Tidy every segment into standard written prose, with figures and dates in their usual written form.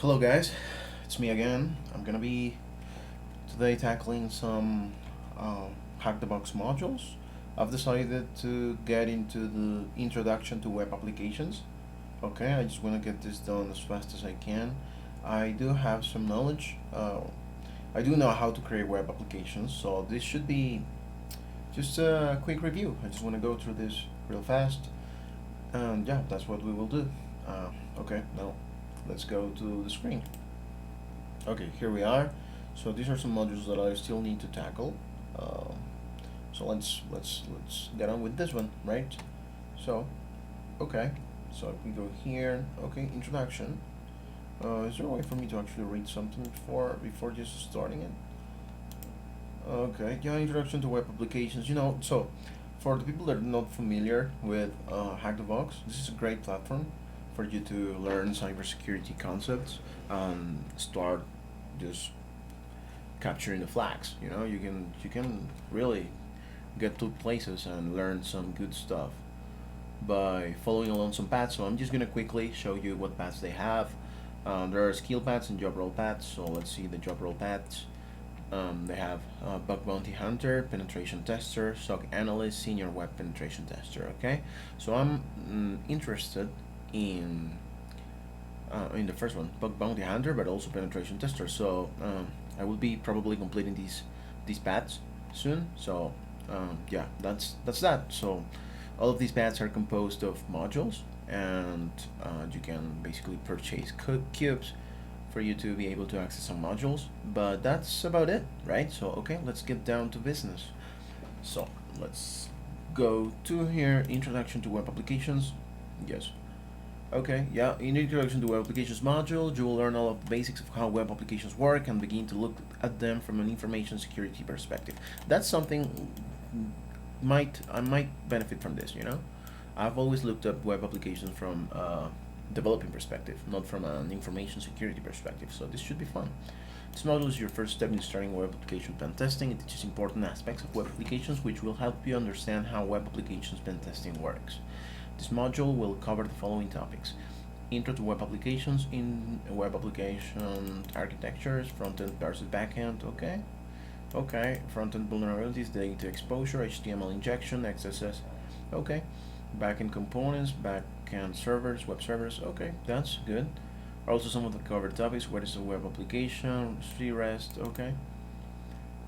Hello guys, it's me again. I'm gonna be today tackling some hack the box modules. I've decided to get into the introduction to web applications. Okay, I just want to get this done as fast as I can. I do have some knowledge. I do know how to create web applications, so this should be just a quick review. I just want to go through this real fast, and yeah, that's what we will do. Okay, now let's go to the screen. Okay, here we are. So these are some modules that I still need to tackle. Um, so let's get on with this one, right? So, okay. So if we go here, okay, introduction. Is there a way for me to actually read something before just starting it? Okay, yeah, introduction to web applications. So for the people that are not familiar with Hack the Box, this is a great platform for you to learn cybersecurity concepts and start just capturing the flags. You can really get to places and learn some good stuff by following along some paths. So I'm just gonna quickly show you what paths they have. There are skill paths and job role paths. So let's see the job role paths. They have bug bounty hunter, penetration tester, SOC analyst, senior web penetration tester. Okay, so I'm interested in the first one, bug bounty hunter, but also penetration tester. So I will be probably completing these paths soon. So yeah, that's that. So all of these paths are composed of modules, and you can basically purchase cubes for you to be able to access some modules. But that's about it, right? So okay, let's get down to business. So let's go to here, introduction to web applications. Yes. Okay, yeah, in the Introduction to Web Applications module, you will learn all of the basics of how web applications work and begin to look at them from an information security perspective. That's something I might benefit from this. I've always looked at web applications from a developing perspective, not from an information security perspective, so this should be fun. This module is your first step in starting web application pen testing. It teaches important aspects of web applications which will help you understand how web applications pen testing works. This module will cover the following topics: intro to web applications, in web application architectures, front-end versus back-end, okay, front-end vulnerabilities, data exposure, HTML injection, XSS, okay, back-end components, back-end servers, web servers, okay, that's good. Also some of the covered topics: what is a web application, free rest, okay.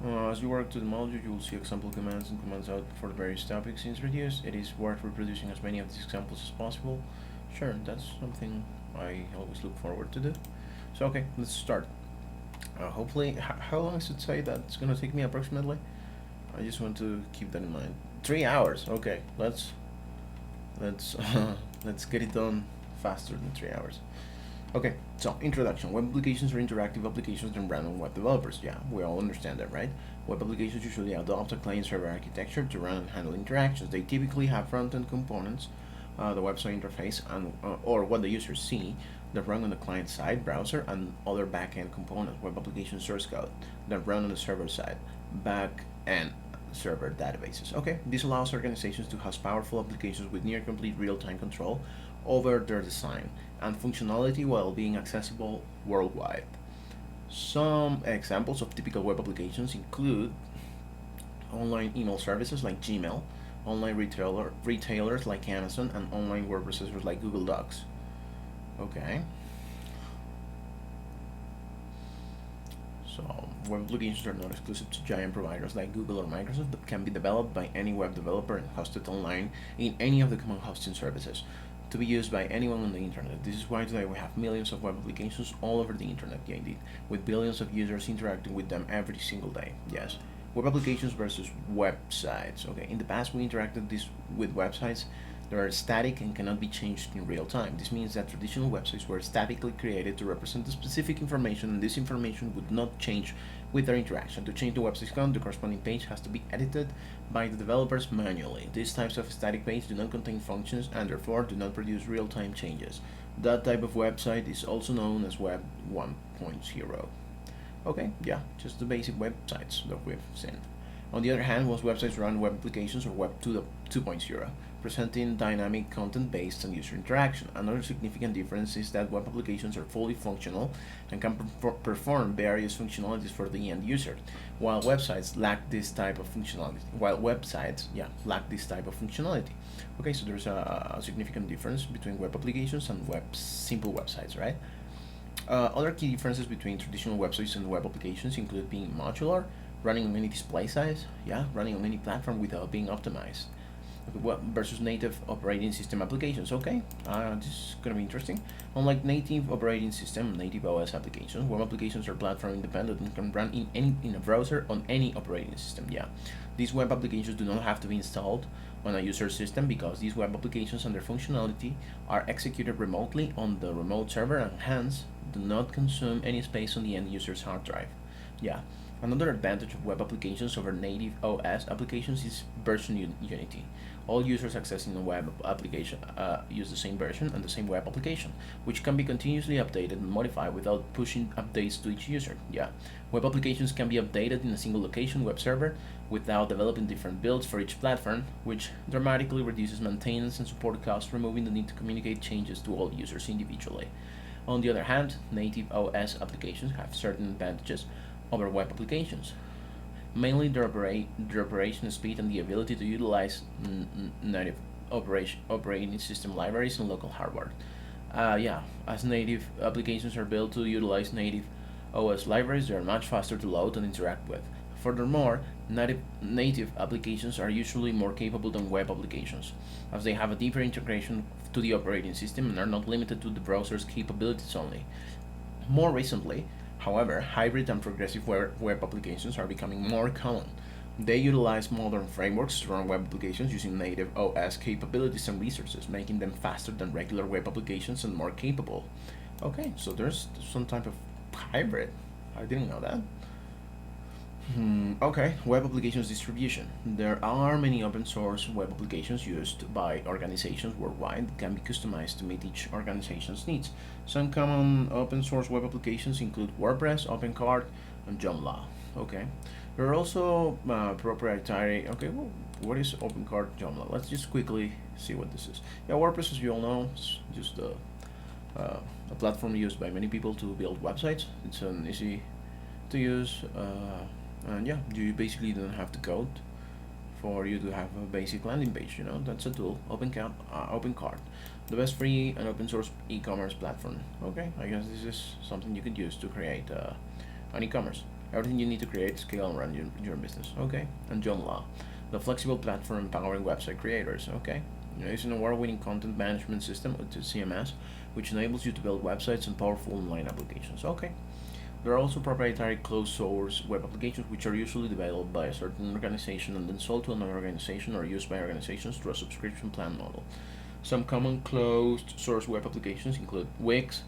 As you work through the module, you will see example commands and commands out for the various topics introduced. It is worth reproducing as many of these examples as possible. Sure, that's something I always look forward to do. So okay, let's start. Hopefully, how long does it say that's gonna take me approximately? I just want to keep that in mind. 3 hours. Okay, let's let's get it done faster than 3 hours. Okay, so introduction. Web applications are interactive applications and run on web developers. Yeah, we all understand that, right? Web applications usually adopt a client-server architecture to run and handle interactions. They typically have front-end components, the website interface, and or what the users see, that run on the client side, browser, and other back-end components, web application source code, that run on the server side, back-end server databases. Okay, this allows organizations to host powerful applications with near complete real-time control over their design and functionality while being accessible worldwide. Some examples of typical web applications include online email services like Gmail, online retailers like Amazon, and online word processors like Google Docs. Okay. So web applications are not exclusive to giant providers like Google or Microsoft, but can be developed by any web developer and hosted online in any of the common hosting services to be used by anyone on the internet. This is why today we have millions of web applications all over the internet, yeah, indeed, with billions of users interacting with them every single day. Yes. Web applications versus websites. Okay, in the past we interacted with websites that are static and cannot be changed in real time. This means that traditional websites were statically created to represent a specific information, and this information would not change with their interaction. To change the website's content, the corresponding page has to be edited by the developers manually. These types of static pages do not contain functions and therefore do not produce real-time changes. That type of website is also known as Web 1.0. Okay, yeah, just the basic websites that we've seen. On the other hand, most websites run web applications or Web 2.0, presenting dynamic content based on user interaction. Another significant difference is that web applications are fully functional and can perform various functionalities for the end user, while websites lack this type of functionality. Lack this type of functionality. Okay, so there's a significant difference between web applications and simple websites, right? Other key differences between traditional websites and web applications include being modular, running on any display size, running on any platform without being optimized. Okay, versus native operating system applications. Okay, this is gonna be interesting. Unlike native OS applications, web applications are platform independent and can run in a browser on any operating system. These web applications do not have to be installed on a user system because these web applications and their functionality are executed remotely on the remote server and hence do not consume any space on the end user's hard drive. Yeah. Another advantage of web applications over native OS applications is version unity. All users accessing a web application use the same version and the same web application, which can be continuously updated and modified without pushing updates to each user. Web applications can be updated in a single location web server without developing different builds for each platform, which dramatically reduces maintenance and support costs, removing the need to communicate changes to all users individually. On the other hand, native OS applications have certain advantages over web applications, mainly their operation speed and the ability to utilize native operating system libraries and local hardware. As native applications are built to utilize native OS libraries, they are much faster to load and interact with. Furthermore, native applications are usually more capable than web applications, as they have a deeper integration to the operating system and are not limited to the browser's capabilities only. More recently, however, hybrid and progressive web applications are becoming more common. They utilize modern frameworks to run web applications using native OS capabilities and resources, making them faster than regular web applications and more capable. Okay, so there's some type of hybrid. I didn't know that. Okay, web applications distribution. There are many open source web applications used by organizations worldwide that can be customized to meet each organization's needs. Some common open source web applications include WordPress, OpenCart, and Joomla. Okay, there are also proprietary. Okay, well, what is OpenCart, Joomla? Let's just quickly see what this is. WordPress, as you all know, is just a platform used by many people to build websites. It's an easy to use. And you basically don't have to code for you to have a basic landing page. That's a tool. OpenCart, the best free and open source e-commerce platform. Okay, I guess this is something you could use to create an e-commerce. Everything you need to create, scale, and run your business. Okay, and Joomla, the flexible platform empowering website creators. Okay, it's an award-winning content management system, which is CMS, which enables you to build websites and powerful online applications. Okay. There are also proprietary closed-source web applications which are usually developed by a certain organization and then sold to another organization or used by organizations through a subscription plan model. Some common closed-source web applications include Wix,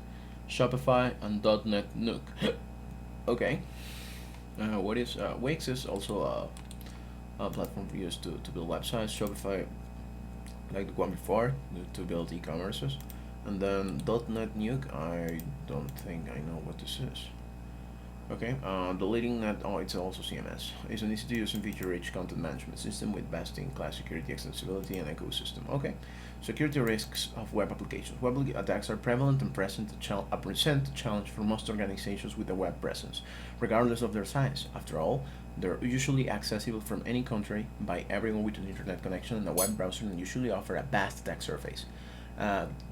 Shopify, and .NET Nuke. Okay, what is Wix? Is also a platform for use to build websites. Shopify, like the one before, to build e-commerces. And then .NET Nuke, I don't think I know what this is. Okay, the leading net, it's also CMS. It's an easy-to-use and feature-rich content management system with best-in-class security, extensibility, and ecosystem. Okay, security risks of web applications. Web attacks are prevalent and present a challenge for most organizations with a web presence, regardless of their size. After all, they're usually accessible from any country by everyone with an internet connection and a web browser and usually offer a vast attack surface.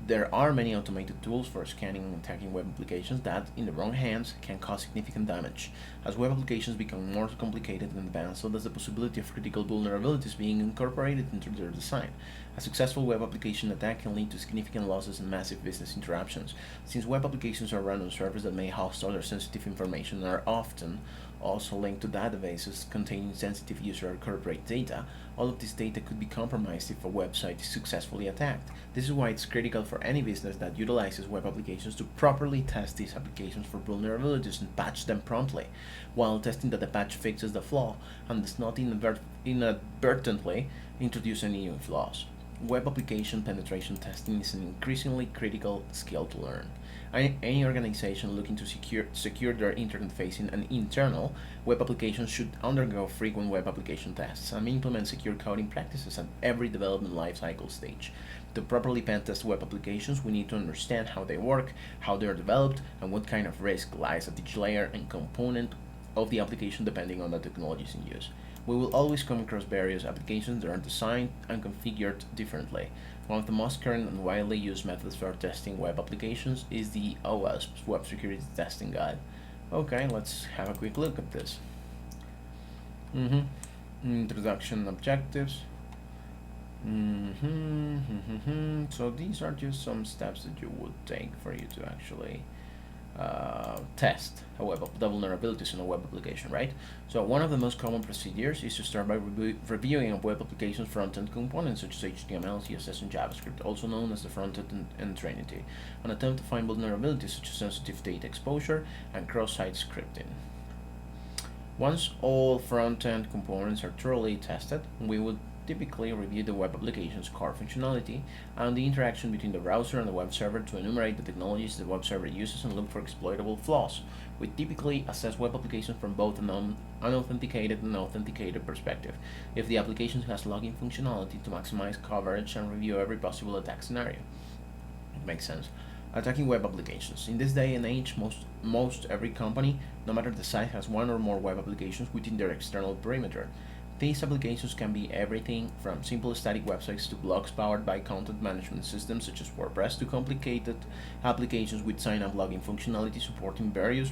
There are many automated tools for scanning and attacking web applications that, in the wrong hands, can cause significant damage. As web applications become more complicated and advanced, so does the possibility of critical vulnerabilities being incorporated into their design. A successful web application attack can lead to significant losses and massive business interruptions. Since web applications are run on servers that may host other sensitive information and are often also linked to databases containing sensitive user or corporate data, all of this data could be compromised if a website is successfully attacked. This is why it's critical for any business that utilizes web applications to properly test these applications for vulnerabilities and patch them promptly, while testing that the patch fixes the flaw and does not inadvertently introduce any new flaws. web application penetration testing is an increasingly critical skill to learn. Any organization looking to secure their internet-facing and internal web applications should undergo frequent web application tests and implement secure coding practices at every development lifecycle stage. To properly pen test web applications, we need to understand how they work, how they are developed, and what kind of risk lies at each layer and component of the application depending on the technologies in use. We will always come across various applications that are designed and configured differently. One of the most current and widely used methods for testing web applications is the OWASP's Web Security Testing Guide. Okay, let's have a quick look at this. Introduction objectives. So these are just some steps that you would take for you to actually test the vulnerabilities in a web application, right? So one of the most common procedures is to start by reviewing a web application's front-end components such as HTML, CSS, and JavaScript, also known as the front-end and Trinity, and attempt to find vulnerabilities such as sensitive data exposure and cross-site scripting. Once all front-end components are thoroughly tested, we would typically review the web application's core functionality and the interaction between the browser and the web server to enumerate the technologies the web server uses and look for exploitable flaws. We typically assess web applications from both an unauthenticated and authenticated perspective. If the application has login functionality, to maximize coverage and review every possible attack scenario. It makes sense. Attacking web applications. In this day and age, most every company, no matter the size, has one or more web applications within their external perimeter. These applications can be everything from simple static websites to blogs powered by content management systems such as WordPress to complicated applications with sign-up login functionality supporting various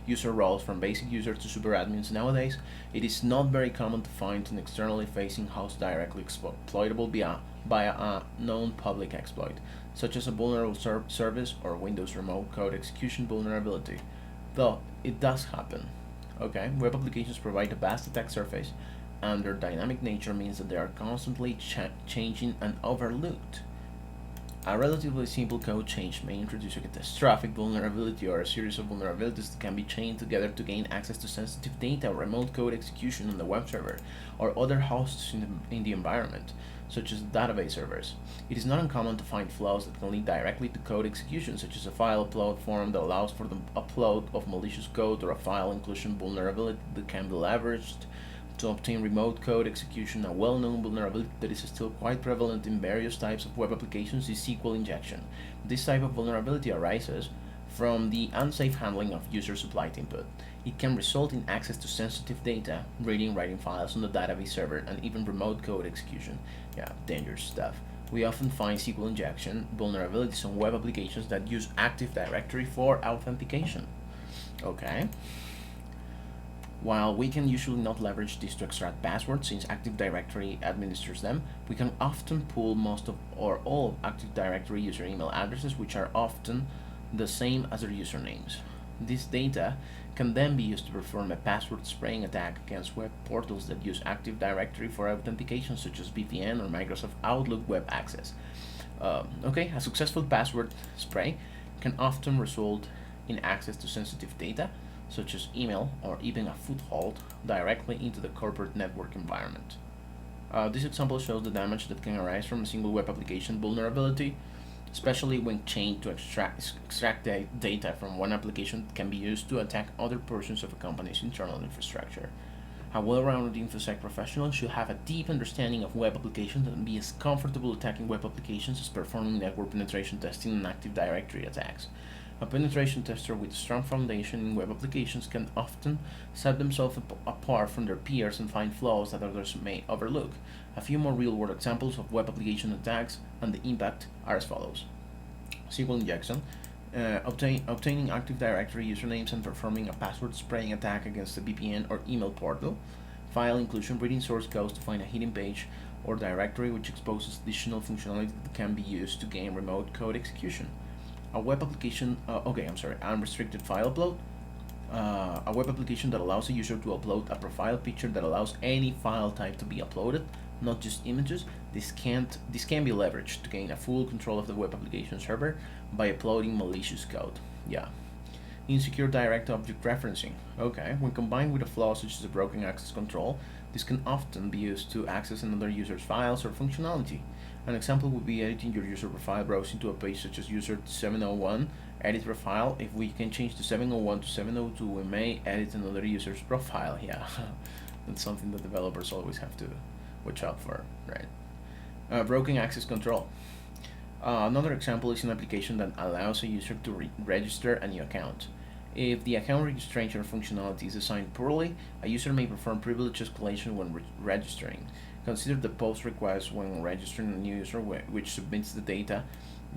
user roles from basic users to super admins. Nowadays, it is not very common to find an externally facing host directly exploitable by a known public exploit, such as a vulnerable service or Windows remote code execution vulnerability. Though it does happen. Okay, web applications provide a vast attack surface, and their dynamic nature means that they are constantly changing and overlooked. A relatively simple code change may introduce a catastrophic vulnerability or a series of vulnerabilities that can be chained together to gain access to sensitive data, remote code execution on the web server, or other hosts in the environment, such as database servers. It is not uncommon to find flaws that can lead directly to code execution, such as a file upload form that allows for the upload of malicious code or a file inclusion vulnerability that can be leveraged to obtain remote code execution. A well-known vulnerability that is still quite prevalent in various types of web applications is SQL injection. This type of vulnerability arises from the unsafe handling of user-supplied input. It can result in access to sensitive data, reading and writing files on the database server, and even remote code execution. Yeah, dangerous stuff. We often find SQL injection vulnerabilities on web applications that use Active Directory for authentication. Okay. While we can usually not leverage this to extract passwords since Active Directory administers them, we can often pull most of or all Active Directory user email addresses, which are often the same as their usernames. This data can then be used to perform a password spraying attack against web portals that use Active Directory for authentication, such as VPN or Microsoft Outlook Web Access. A successful password spray can often result in access to sensitive data, such as email, or even a foothold directly into the corporate network environment. This example shows the damage that can arise from a single web application vulnerability, especially when chained to extract data from one application that can be used to attack other portions of a company's internal infrastructure. A well-rounded InfoSec professional should have a deep understanding of web applications and be as comfortable attacking web applications as performing network penetration testing and Active Directory attacks. A penetration tester with a strong foundation in web applications can often set themselves apart from their peers and find flaws that others may overlook. A few more real-world examples of web application attacks and the impact are as follows. SQL injection, obtaining Active Directory usernames and performing a password spraying attack against a VPN or email portal. File inclusion, reading source codes to find a hidden page or directory which exposes additional functionality that can be used to gain remote code execution. A web application, unrestricted file upload, a web application that allows a user to upload a profile picture that allows any file type to be uploaded, not just images. This can be leveraged to gain a full control of the web application server by uploading malicious code. Yeah. Insecure direct object referencing. Okay, when combined with a flaw such as a broken access control, this can often be used to access another user's files or functionality. An example would be editing your user profile, browsing to a page such as user 701, edit profile. If we can change the 701 to 702, we may edit another user's profile. Yeah, that's something that developers always have to watch out for, right? Broken access control. Another example is an application that allows a user to register a new account. If the account registration functionality is designed poorly, a user may perform privilege escalation when registering. Consider the post request when registering a new user, which submits the data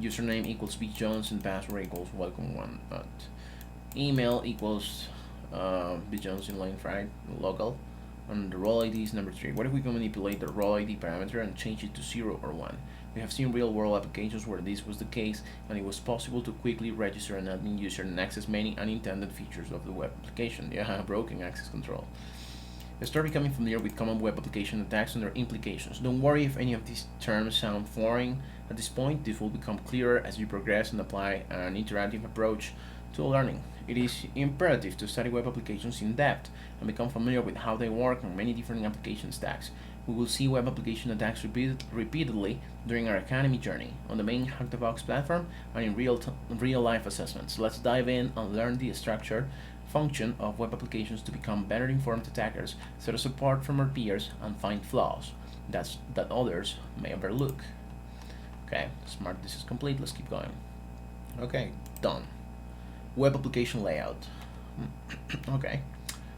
username equals B Jones and password equals welcome one. Email equals B Jones in length, right? Local. And the role ID is number 3. What if we can manipulate the role ID parameter and change it to 0 or 1? We have seen real-world applications where this was the case, and it was possible to quickly register an admin user and access many unintended features of the web application. Yeah, broken access control. Start becoming familiar with common web application attacks and their implications. Don't worry if any of these terms sound foreign at this point. This will become clearer as you progress and apply an interactive approach to learning. It is imperative to study web applications in depth and become familiar with how they work on many different application stacks. We will see web application attacks repeatedly during our academy journey on the main Hack the Box platform and in real-life assessments. Let's dive in and learn the structure function of web applications to become better informed attackers, set us apart from our peers, and find flaws that others may overlook. Okay, smart, this is complete. Let's keep going. Okay, done. Web application layout. Okay,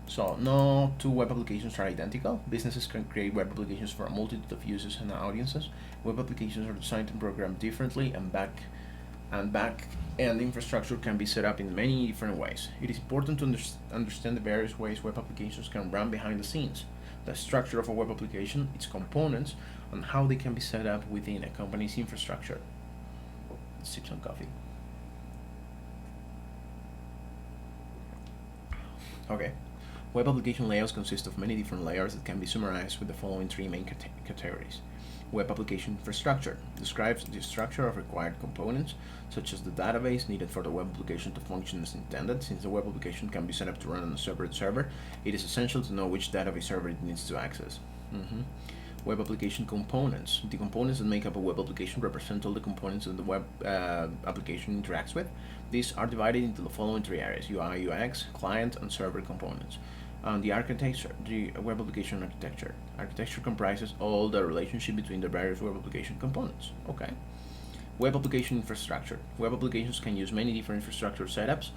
so no two web applications are identical. Businesses can create web applications for a multitude of users and audiences. Web applications are designed and programmed differently, and back-end infrastructure can be set up in many different ways. It is important to understand the various ways web applications can run behind the scenes, the structure of a web application, its components, and how they can be set up within a company's infrastructure. Let's sip some coffee. Okay. Web application layouts consist of many different layers that can be summarized with the following 3 main categories. Web application infrastructure describes the structure of required components, such as the database needed for the web application to function as intended. Since the web application can be set up to run on a separate server, it is essential to know which database server it needs to access. Web application components. The components that make up a web application represent all the components that the web application interacts with. These are divided into the following 3 areas: UI, UX, client, and server components. The architecture, the web application architecture. Architecture comprises all the relationship between the various web application components. Okay. Web application infrastructure. Web applications can use many different infrastructure setups.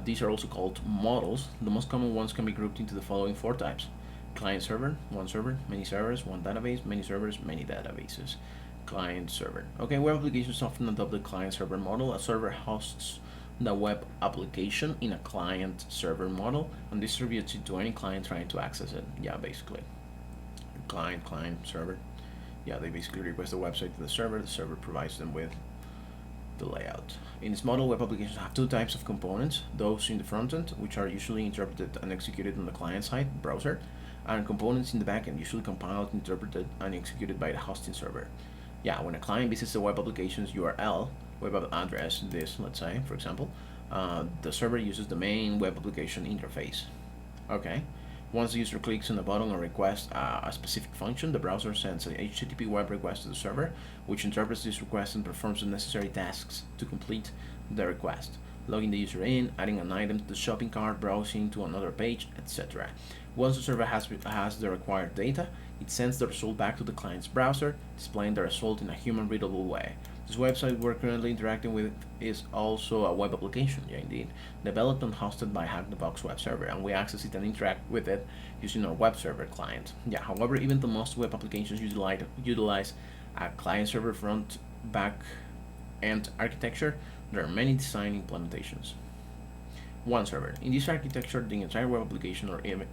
These are also called models. The most common ones can be grouped into the following 4 types: client server, one server, many servers, one database, many servers, many databases. Client server. Okay, web applications often adopt the client server model. A server hosts the web application in a client server model and distributes it to any client trying to access it. Yeah, basically. Client, server. Yeah, they basically request the website to the server provides them with the layout. In this model, web applications have 2 types of components: those in the front end, which are usually interpreted and executed on the client side, browser, and components in the backend, usually compiled, interpreted, and executed by the hosting server. Yeah, when a client visits the web application's URL, web address, this, let's say, for example, the server uses the main web application interface. Okay. Once the user clicks on the button or requests a specific function, the browser sends a HTTP web request to the server, which interprets this request and performs the necessary tasks to complete the request: logging the user in, adding an item to the shopping cart, browsing to another page, etc. Once the server has the required data, it sends the result back to the client's browser, displaying the result in a human-readable way. This website we're currently interacting with is also a web application, yeah indeed, developed and hosted by Hack the Box web server, and we access it and interact with it using our web server client. Yeah, however, even the most web applications utilize a client-server front-back end architecture. There are many design implementations. One server. In this architecture, the entire web application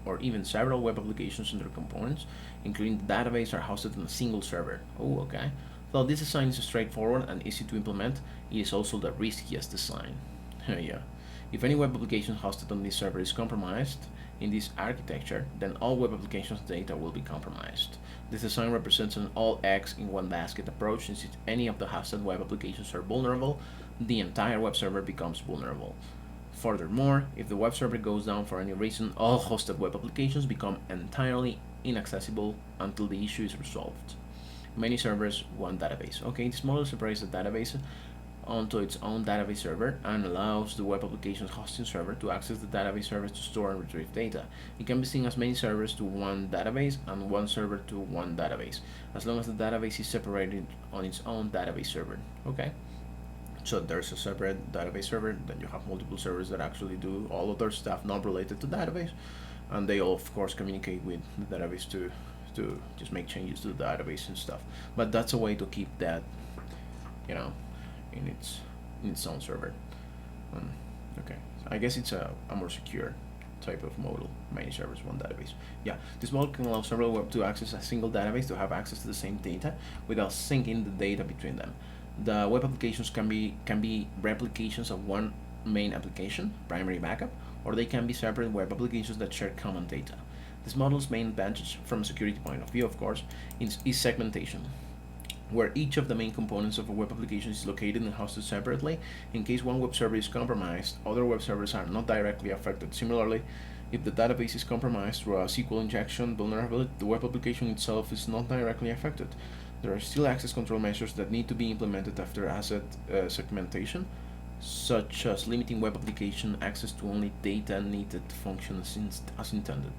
or even several web applications and their components, including the database, are hosted on a single server. Oh, okay. Though this design is straightforward and easy to implement, it is also the riskiest design. Yeah. If any web application hosted on this server is compromised in this architecture, then all web applications data will be compromised. This design represents an all eggs in one basket approach, since if any of the hosted web applications are vulnerable, the entire web server becomes vulnerable. Furthermore, if the web server goes down for any reason, all hosted web applications become entirely inaccessible until the issue is resolved. many servers, one database. Okay, this model separates the database onto its own database server and allows the web application's hosting server to access the database server to store and retrieve data. It can be seen as many servers to one database and one server to one database, as long as the database is separated on its own database server. Okay? So there's a separate database server, then you have multiple servers that actually do all of their stuff not related to database, and they all of course communicate with the database to just make changes to the database and stuff. But that's a way to keep that, you know, in its own server. Um, okay, so I guess it's a more secure type of model. Many servers, one database. Yeah, this model can allow several web to access a single database to have access to the same data without syncing the data between them. The web applications can be replications of one main application, primary backup, or they can be separate web applications that share common data. This model's main advantage, from a security point of view, of course, is segmentation, where each of the main components of a web application is located and hosted separately. In case one web server is compromised, other web servers are not directly affected. Similarly, if the database is compromised through a SQL injection vulnerability, the web application itself is not directly affected. There are still access control measures that need to be implemented after asset segmentation, such as limiting web application access to only data needed to function as intended.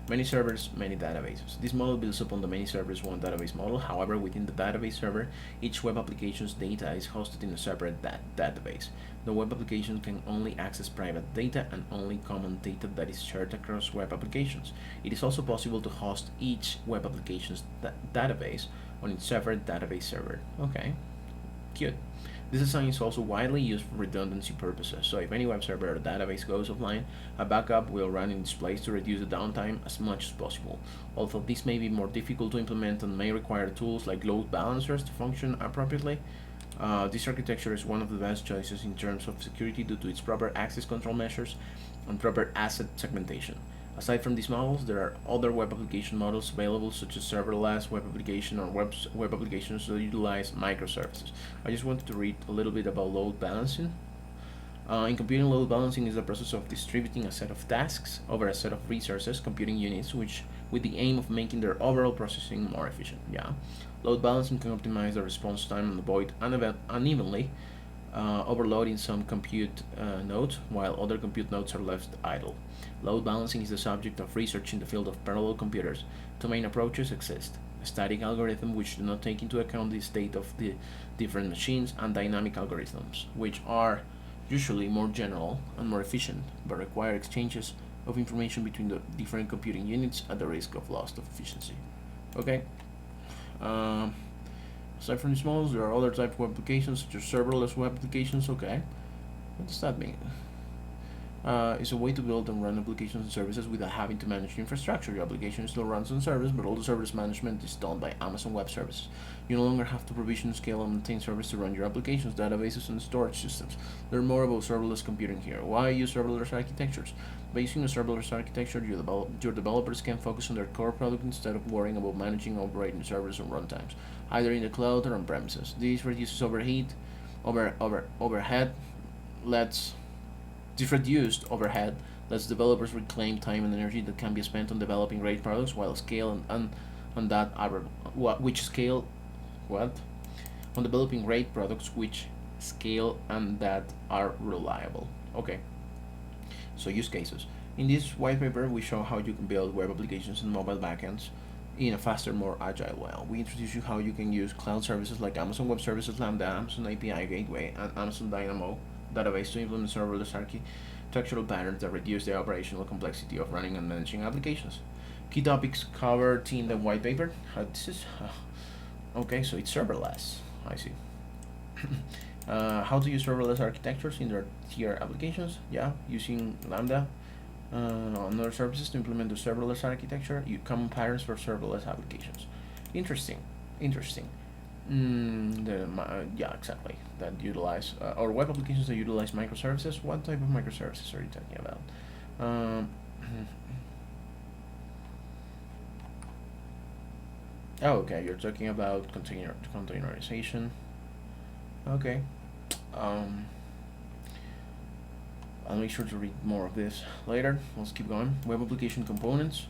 Many servers, many databases. This model builds upon the many servers, one database model. However, within the database server, each web application's data is hosted in a separate database. The web application can only access private data and only common data that is shared across web applications. It is also possible to host each web application's database on its separate database server. Okay, cute. This design is also widely used for redundancy purposes, so if any web server or database goes offline, a backup will run in its place to reduce the downtime as much as possible. Although this may be more difficult to implement and may require tools like load balancers to function appropriately, this architecture is one of the best choices in terms of security due to its proper access control measures and proper asset segmentation. Aside from these models, there are other web application models available, such as serverless web application or web applications that utilize microservices. I just wanted to read a little bit about load balancing. In computing, load balancing is the process of distributing a set of tasks over a set of resources, computing units, which with the aim of making their overall processing more efficient. Yeah, load balancing can optimize the response time and avoid unevenly overloading some compute nodes while other compute nodes are left idle. Load balancing is the subject of research in the field of parallel computers. Two main approaches exist: static algorithms, which do not take into account the state of the different machines, and dynamic algorithms, which are usually more general and more efficient, but require exchanges of information between the different computing units at the risk of loss of efficiency. Okay. Um, Aside from these models, there are other types of web applications, such as serverless web applications. Okay, what does that mean? It's a way to build and run applications and services without having to manage the infrastructure. Your application still runs on servers, but all the service management is done by Amazon Web Services. You no longer have to provision, scale, and maintain servers to run your applications, databases, and storage systems. Learn more about serverless computing here. Why use serverless architectures? By using a serverless architecture, your developers can focus on their core product instead of worrying about managing operating servers and runtimes, either in the cloud or on premises. This reduces overhead, lets this reduced overhead lets developers reclaim time and energy that can be spent on developing great products, while scale and that are which scale what on developing great products which scale and that are reliable. Okay, so use cases. In this white paper, we show how you can build web applications and mobile backends in a faster, more agile way. We introduce you how you can use cloud services like Amazon Web Services, Lambda, Amazon API Gateway, and Amazon Dynamo database to implement serverless architectural patterns that reduce the operational complexity of running and managing applications. Key topics covered in the white paper. This is okay, so it's serverless. I see. How to use serverless architectures in their tier applications? Yeah, using Lambda on other services to implement the serverless architecture. You common patterns for serverless applications. Interesting. Interesting. Yeah, exactly. That utilize or web applications that utilize microservices. What type of microservices are you talking about? Um, oh, okay. You're talking about containerization. Okay. Um, I'll make sure to read more of this later. Let's keep going. Web application components.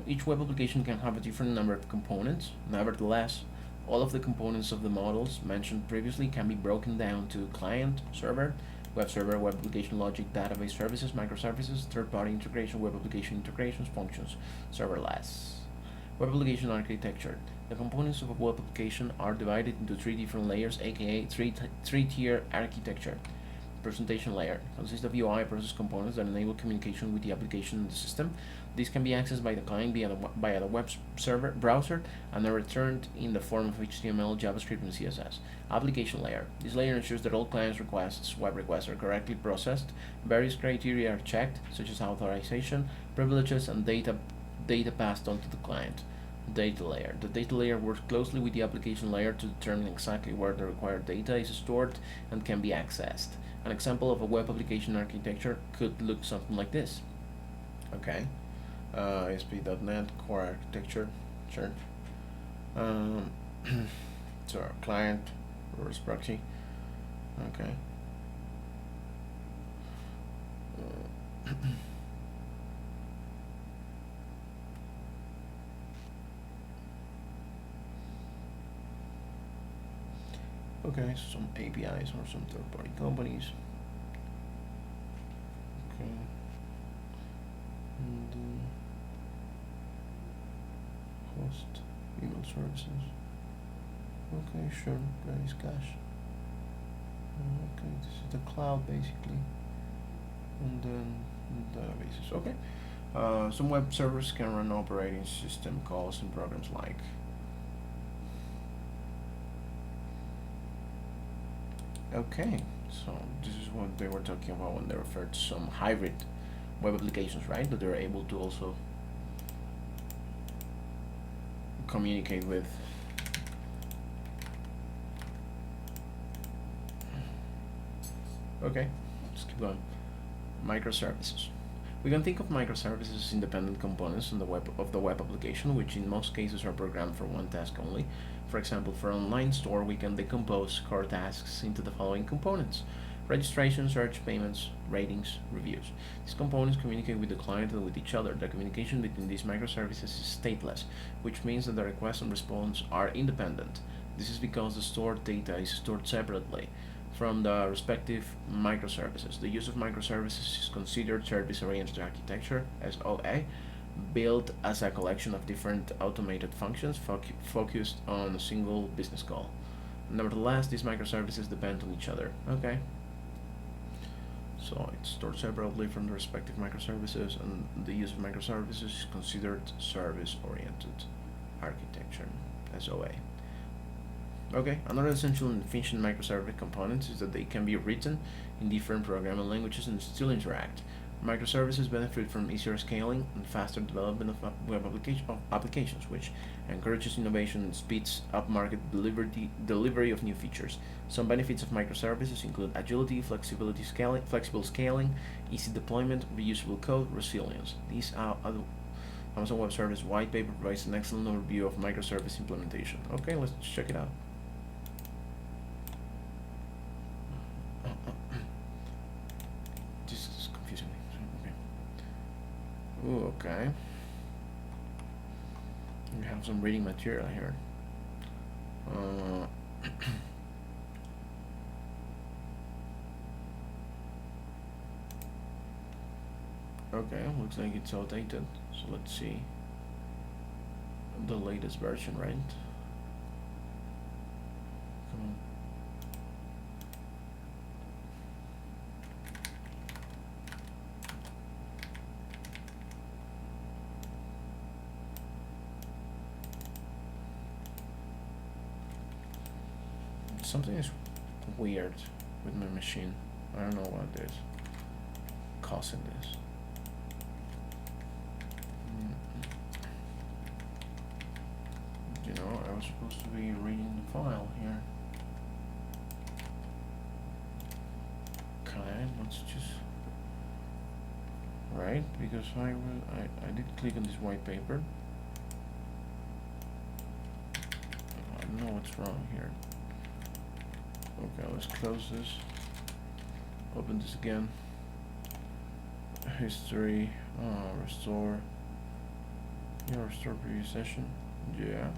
Each web application can have a different number of components. Nevertheless, All of the components of the models mentioned previously can be broken down to client, server, web application logic, database services, microservices, third-party integration, web application integrations, functions, serverless. Web application architecture. The components of a web application are divided into three different layers, aka three-tier architecture. Presentation layer consists of UI process components that enable communication with the application and the system. These can be accessed by the client via the web server browser and are returned in the form of HTML, JavaScript, and CSS. Application layer. This layer ensures that all clients' web requests are correctly processed. Various criteria are checked, such as authorization, privileges, and data passed on to the client. Data layer. The data layer works closely with the application layer to determine exactly where the required data is stored and can be accessed. An example of a web application architecture could look something like this. Okay. ASP.NET Core Architecture. Sure. Um, so our client reverse proxy. Okay. Okay, so some APIs or some third-party companies. Okay. And host email services. Okay, sure. That is cache. Okay, this is the cloud basically, and then databases. Okay. Some web servers can run operating system calls and programs like. Okay, so this is what they were talking about when they referred to some hybrid web applications, right? That they're able to also communicate with. Okay, let's keep going. Microservices. We can think of microservices as independent components on the web application, which in most cases are programmed for one task only. For example, for an online store, we can decompose core tasks into the following components: registration, search, payments, ratings, reviews. These components communicate with the client and with each other. The communication between these microservices is stateless, which means that the request and response are independent. This is because the stored data is stored separately from the respective microservices. The use of microservices is considered service-oriented architecture, SOA, built as a collection of different automated functions focused on a single business goal. Nevertheless, these microservices depend on each other. Okay. So it's stored separately from the respective microservices, and the use of microservices is considered service-oriented architecture, SOA. Okay, another essential and efficient microservice components is that they can be written in different programming languages and still interact. Microservices benefit from easier scaling and faster development of web applications, which encourages innovation and speeds up market delivery of new features. Some benefits of microservices include agility, flexible scaling, easy deployment, reusable code, resilience. These are Amazon Web Service white paper provides an excellent overview of microservice implementation. Okay, let's check it out. This is confusing me. Okay. Ooh, okay. We have some reading material here. Okay, looks like it's outdated. So let's see the latest version, right? Come on. Something is weird with my machine. I don't know what is causing this. You know, I was supposed to be reading the file here. Okay, let's just. Right, because I did click on this white paper. I don't know what's wrong here. Okay, let's close this. Open this again. History. Restore. Yeah, restore previous session. Yeah.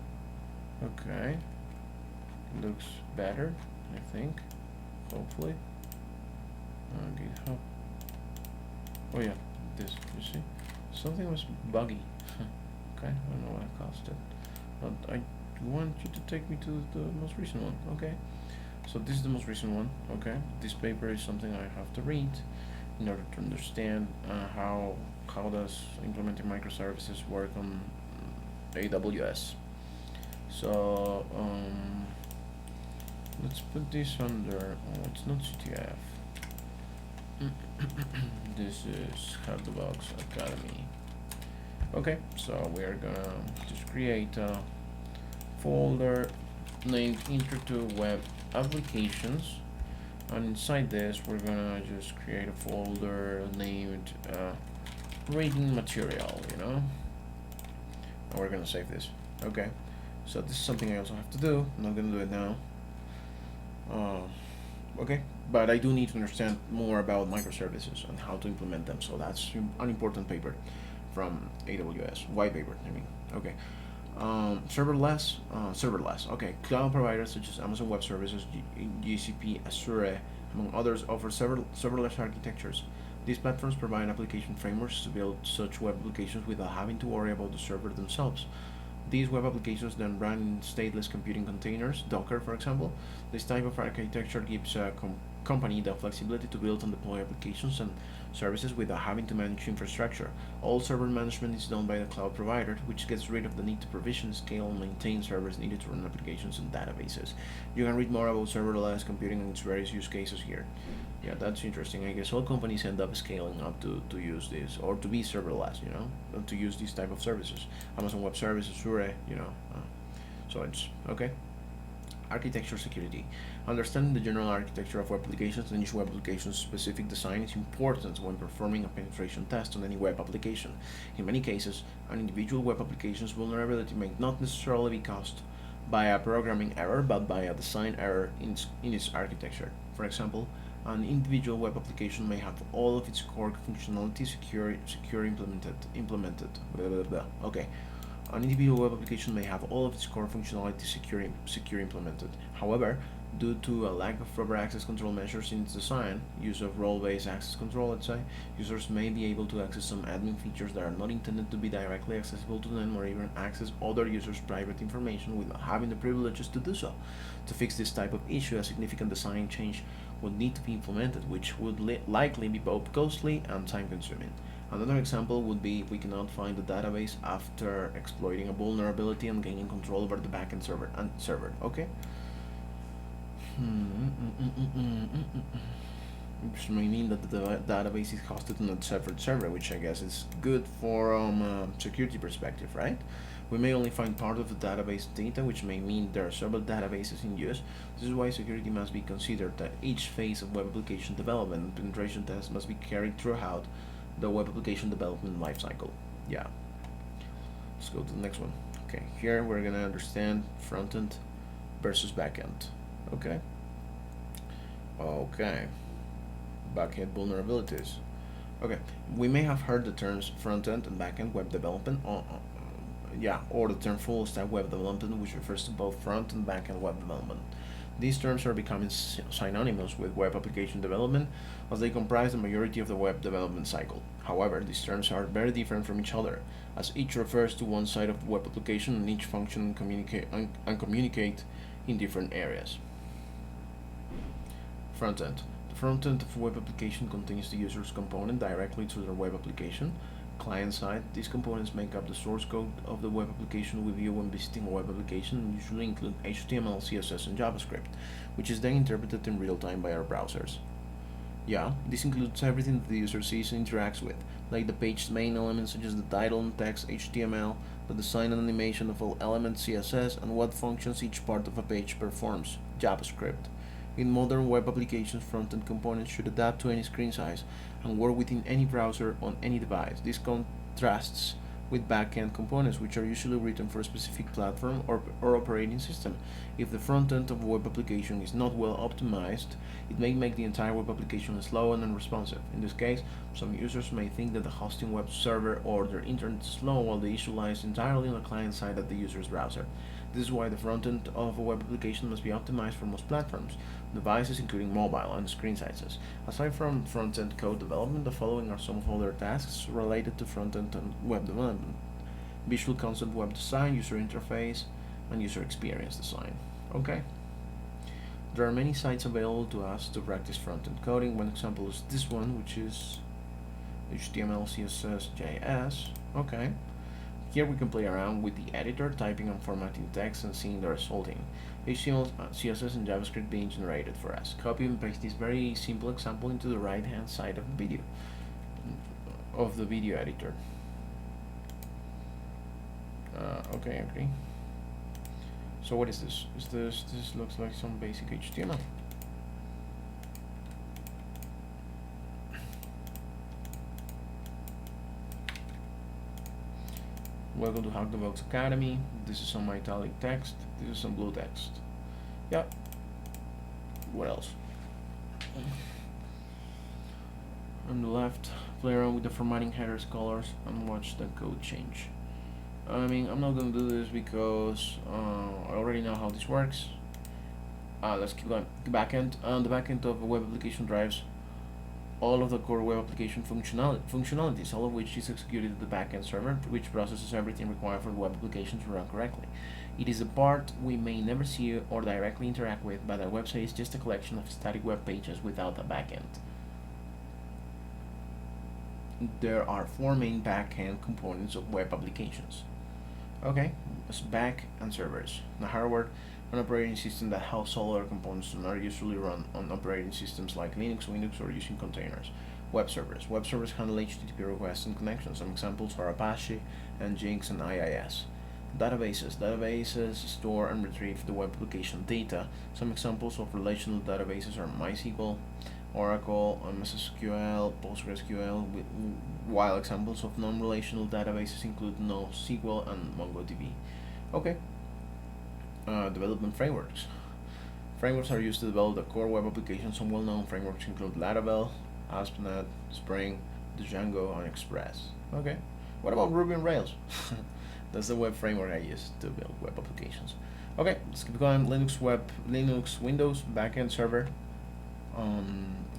Okay. looks better, I think. Hopefully. GitHub. Oh yeah, this, you see? Something was buggy. Okay, I don't know what caused it. But I want you to take me to the most recent one, okay? So this is the most recent one, okay? This paper is something I have to read in order to understand how does implementing microservices work on AWS. So let's put this under. Oh, it's not CTF. This is Hack the Box Academy. Okay, so we are gonna just create a folder named Intro to Web Applications, and inside this we're gonna just create a folder named Reading Material, and we're gonna save this. Okay, so this is something I also have to do. I'm not gonna do it now. Okay, but I do need to understand more about microservices and how to implement them. So that's an important paper from AWS, white paper. I mean, okay. Serverless. Okay, cloud providers such as Amazon Web Services, GCP, Azure, among others, offer several serverless architectures. These platforms provide application frameworks to build such web applications without having to worry about the server themselves. These web applications then run in stateless computing containers, Docker for example. This type of architecture gives a company the flexibility to build and deploy applications and services without having to manage infrastructure. All server management is done by the cloud provider, which gets rid of the need to provision, scale, and maintain servers needed to run applications and databases. You can read more about serverless computing and its various use cases here. Yeah, that's interesting. I guess all companies end up scaling up to use this or to be serverless, and to use these type of services. Amazon Web Services, Azure, so it's okay. Architecture security. Understanding the general architecture of web applications and each web application's specific design is important when performing a penetration test on any web application. In many cases, an individual web application's vulnerability may not necessarily be caused by a programming error, but by a design error in its architecture. For example, an individual web application may have all of its core functionality secure implemented. Blah, blah, blah. Okay. An individual web application may have all of its core functionality secure implemented. However, due to a lack of proper access control measures in its design, use of role-based access control, let's say, users may be able to access some admin features that are not intended to be directly accessible to them, or even access other users' private information without having the privileges to do so. To fix this type of issue, a significant design change would need to be implemented, which would likely be both costly and time-consuming. Another example would be if we cannot find the database after exploiting a vulnerability and gaining control over the backend server. Okay. Which may mean that the database is hosted on a separate server, which I guess is good for security perspective, right? We may only find part of the database data, which may mean there are several databases in use. This is why security must be considered that each phase of web application development and penetration tests must be carried throughout the web application development lifecycle. Yeah. Let's go to the next one. Okay, here we're gonna understand front-end versus back-end. Okay. Okay. Back-end vulnerabilities. Okay, we may have heard the terms front-end and back-end web development, or the term full-stack web development, which refers to both front and back-end web development. These terms are becoming synonymous with web application development as they comprise the majority of the web development cycle. However, these terms are very different from each other, as each refers to one side of the web application and each function and communicate in different areas. Front-end. The front-end of a web application contains the user's component directly to their web application. Client side, these components make up the source code of the web application we view when visiting a web application and usually include HTML, CSS, and JavaScript, which is then interpreted in real time by our browsers. Yeah, this includes everything that the user sees and interacts with, like the page's main elements such as the title and text, HTML, the design and animation of all elements, CSS, and what functions each part of a page performs, JavaScript. In modern web applications, front-end components should adapt to any screen size and work within any browser on any device. This contrasts with back-end components, which are usually written for a specific platform or operating system. If the front-end of a web application is not well optimized, it may make the entire web application slow and unresponsive. In this case, some users may think that the hosting web server or their internet is slow, while the issue lies entirely on the client side of the user's browser. This is why the front end of a web application must be optimized for most platforms, devices including mobile and screen sizes. Aside from front end code development, the following are some of other tasks related to front end and web development: visual concept web design, user interface, and user experience design. Okay. There are many sites available to us to practice front-end coding. One example is this one, which is HTML, CSS, JS. Okay. Here we can play around with the editor, typing and formatting text and seeing the resulting HTML, CSS, and JavaScript being generated for us. Copy and paste this very simple example into the right-hand side of the video editor. Okay, agree. So what is this? This looks like some basic HTML. Welcome to Hack the Box Academy. This is some italic text. This is some blue text. Yeah. What else? On the left, play around with the formatting headers, colors, and watch the code change. I mean, I'm not going to do this because I already know how this works. Let's keep going. The backend. The backend of a web application drives all of the core web application functionalities, all of which is executed at the backend server, which processes everything required for the web application to run correctly. It is a part we may never see or directly interact with, but a website is just a collection of static web pages without a backend. There are four main backend components of web applications. Okay, it's back and servers. The hardware, an operating system that houses all other components and are usually run on operating systems like Linux, Windows, or using containers. Web servers. Web servers handle HTTP requests and connections. Some examples are Apache, Nginx, and IIS. Databases. Databases store and retrieve the web application data. Some examples of relational databases are MySQL, Oracle, MS SQL, PostgreSQL, while examples of non-relational databases include NoSQL and MongoDB. Okay. Development frameworks. Frameworks are used to develop the core web application. Some well-known frameworks include Laravel, ASP.NET, Spring, Django, and Express. Okay. What about Ruby on Rails? That's the web framework I use to build web applications. Okay, let's keep going. Linux, Windows, backend server.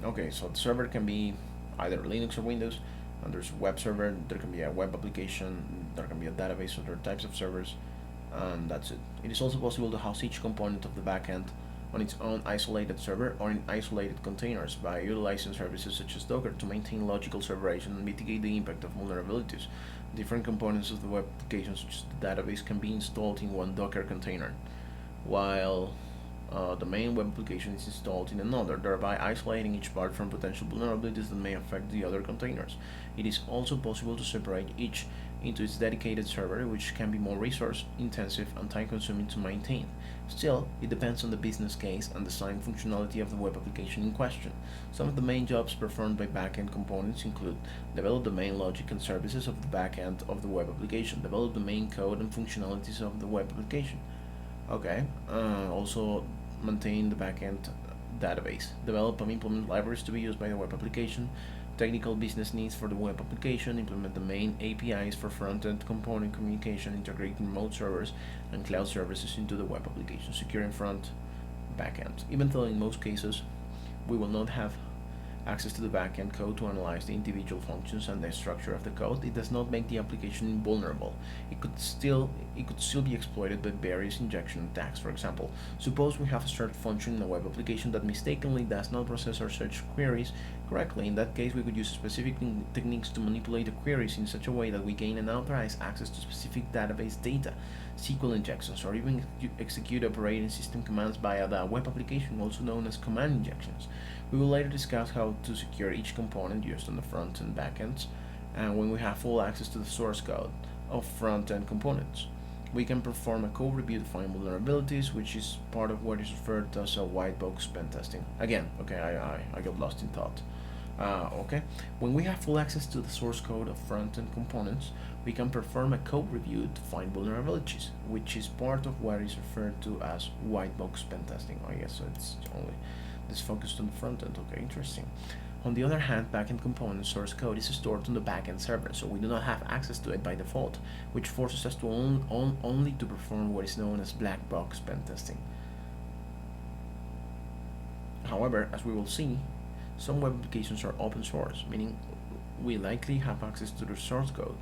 Okay, so the server can be either Linux or Windows, and there's a web server, there can be a web application, there can be a database, other types of servers, and that's it. It is also possible to house each component of the backend on its own isolated server or in isolated containers by utilizing services such as Docker to maintain logical separation and mitigate the impact of vulnerabilities. Different components of the web application, such as the database, can be installed in one Docker container, while the main web application is installed in another, thereby isolating each part from potential vulnerabilities that may affect the other containers. It is also possible to separate each into its dedicated server, which can be more resource intensive and time consuming to maintain. Still, it depends on the business case and design functionality of the web application in question. Some of the main jobs performed by backend components include develop the main logic and services of the backend of the web application, develop the main code and functionalities of the web application. Okay, also maintain the backend database, develop and implement libraries to be used by the web application, technical business needs for the web application, implement the main APIs for front-end component communication, integrate remote servers and cloud services into the web application, securing front backend. Even though in most cases we will not have access to the backend code to analyze the individual functions and the structure of the code, it does not make the application invulnerable. It could still be exploited by various injection attacks. For example, suppose we have a search function in a web application that mistakenly does not process our search queries correctly. In that case, we could use specific techniques to manipulate the queries in such a way that we gain unauthorized access to specific database data, SQL injections, or even execute operating system commands via the web application, also known as command injections. We will later discuss how to secure each component used on the front and back ends, and when we have full access to the source code of front-end components. We can perform a code review to find vulnerabilities, which is part of what is referred to as a white box pen testing. Again, okay, I got lost in thought. Okay, when we have full access to the source code of front-end components, we can perform a code review to find vulnerabilities, which is part of what is referred to as white box pen testing. I guess so it's only this focused on the front end. Okay, interesting. On the other hand, backend component source code is stored on the backend server, so we do not have access to it by default, which forces us to only to perform what is known as black box pen testing. However, as we will see, some web applications are open source, meaning we likely have access to the source code.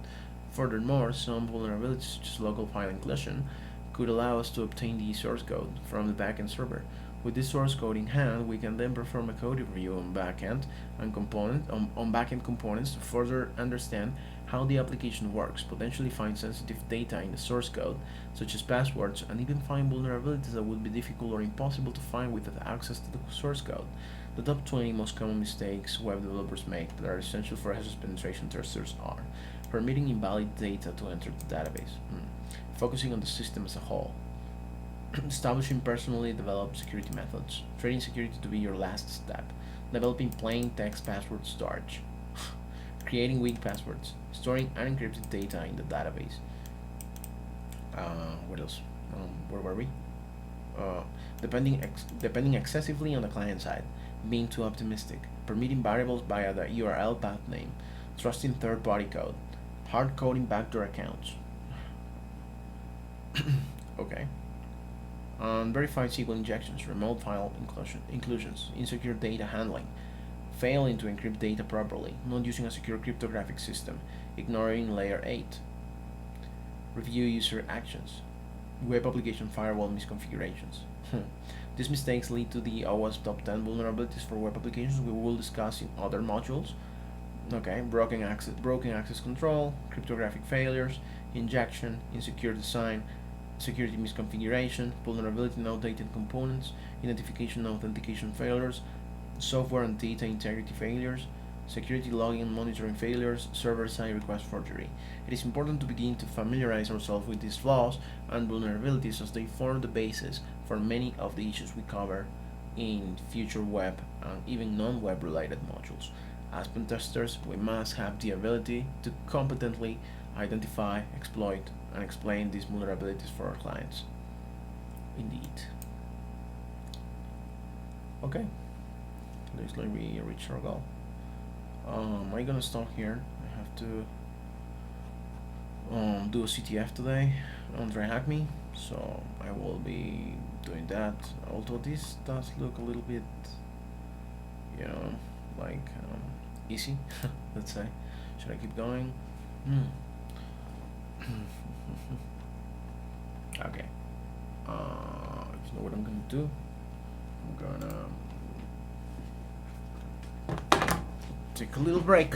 Furthermore, some vulnerabilities, such as local file inclusion, could allow us to obtain the source code from the backend server. With this source code in hand, we can then perform a code review on backend components to further understand how the application works, potentially find sensitive data in the source code, such as passwords, and even find vulnerabilities that would be difficult or impossible to find without access to the source code. The top 20 most common mistakes web developers make that are essential for HSS penetration testers are permitting invalid data to enter the database, focusing on the system as a whole, establishing personally developed security methods, treating security to be your last step, developing plain text password storage, creating weak passwords, storing unencrypted data in the database. What else? Where were we? Depending excessively on the client side, being too optimistic, permitting variables via the URL path name, trusting third-party code, hard coding backdoor accounts. Okay. Unverified SQL injections, remote file inclusions, insecure data handling, failing to encrypt data properly, not using a secure cryptographic system, ignoring layer 8, review user actions, web application firewall misconfigurations. These mistakes lead to the OWASP top 10 vulnerabilities for web applications we will discuss in other modules. Okay, broken access control, cryptographic failures, injection, insecure design, security misconfiguration, vulnerability in outdated components, identification and authentication failures, software and data integrity failures, security logging and monitoring failures, server-side request forgery. It is important to begin to familiarize ourselves with these flaws and vulnerabilities as they form the basis for many of the issues we cover in future web and even non-web related modules. As pen testers, we must have the ability to competently identify, exploit, and explain these vulnerabilities for our clients. Indeed. Okay, looks like we reached our goal. I'm gonna stop here. I have to do a CTF today on Try Hack Me, so I will be doing that. Although this does look a little bit, like easy, let's say. Should I keep going? Okay. You know what I'm gonna do? I'm gonna take a little break.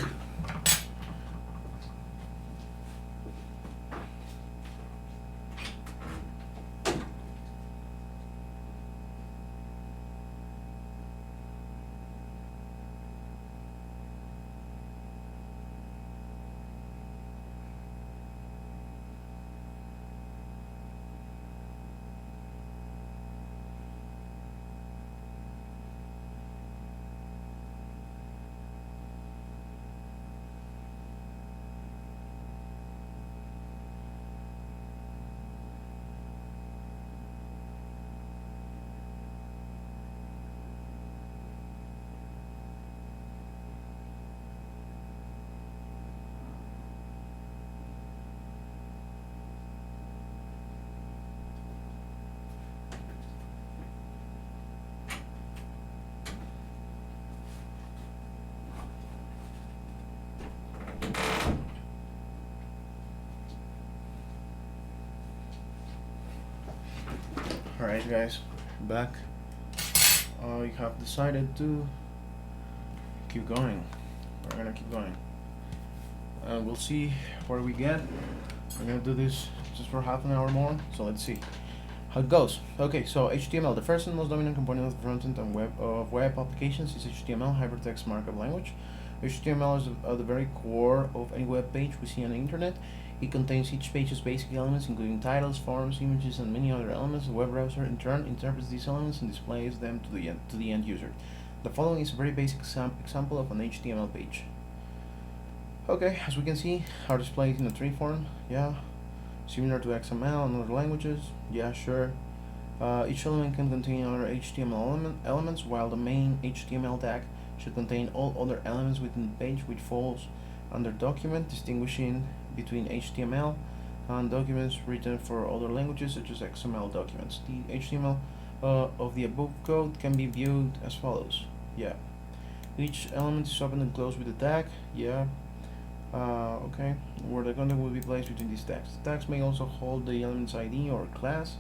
Alright guys, back. We have decided to keep going. We're gonna keep going. We'll see where we get. We're gonna do this just for half an hour more, so let's see how it goes. Okay, so HTML, the first and most dominant component of the front-end and web applications is HTML, hypertext markup language. HTML is at the very core of any web page we see on the internet. It contains each page's basic elements, including titles, forms, images, and many other elements. The web browser, in turn, interprets these elements and displays them to the end user. The following is a very basic example of an HTML page. Okay, as we can see, are displayed in a tree form. Yeah, similar to XML and other languages. Yeah, sure. Each element can contain other HTML elements, while the main HTML tag should contain all other elements within the page which falls under document, distinguishing between HTML and documents written for other languages such as XML documents. The HTML of the above code can be viewed as follows. Yeah. Each element is opened and closed with a tag. Yeah. Okay. Where the content will be placed between these tags. The tags may also hold the element's ID or class.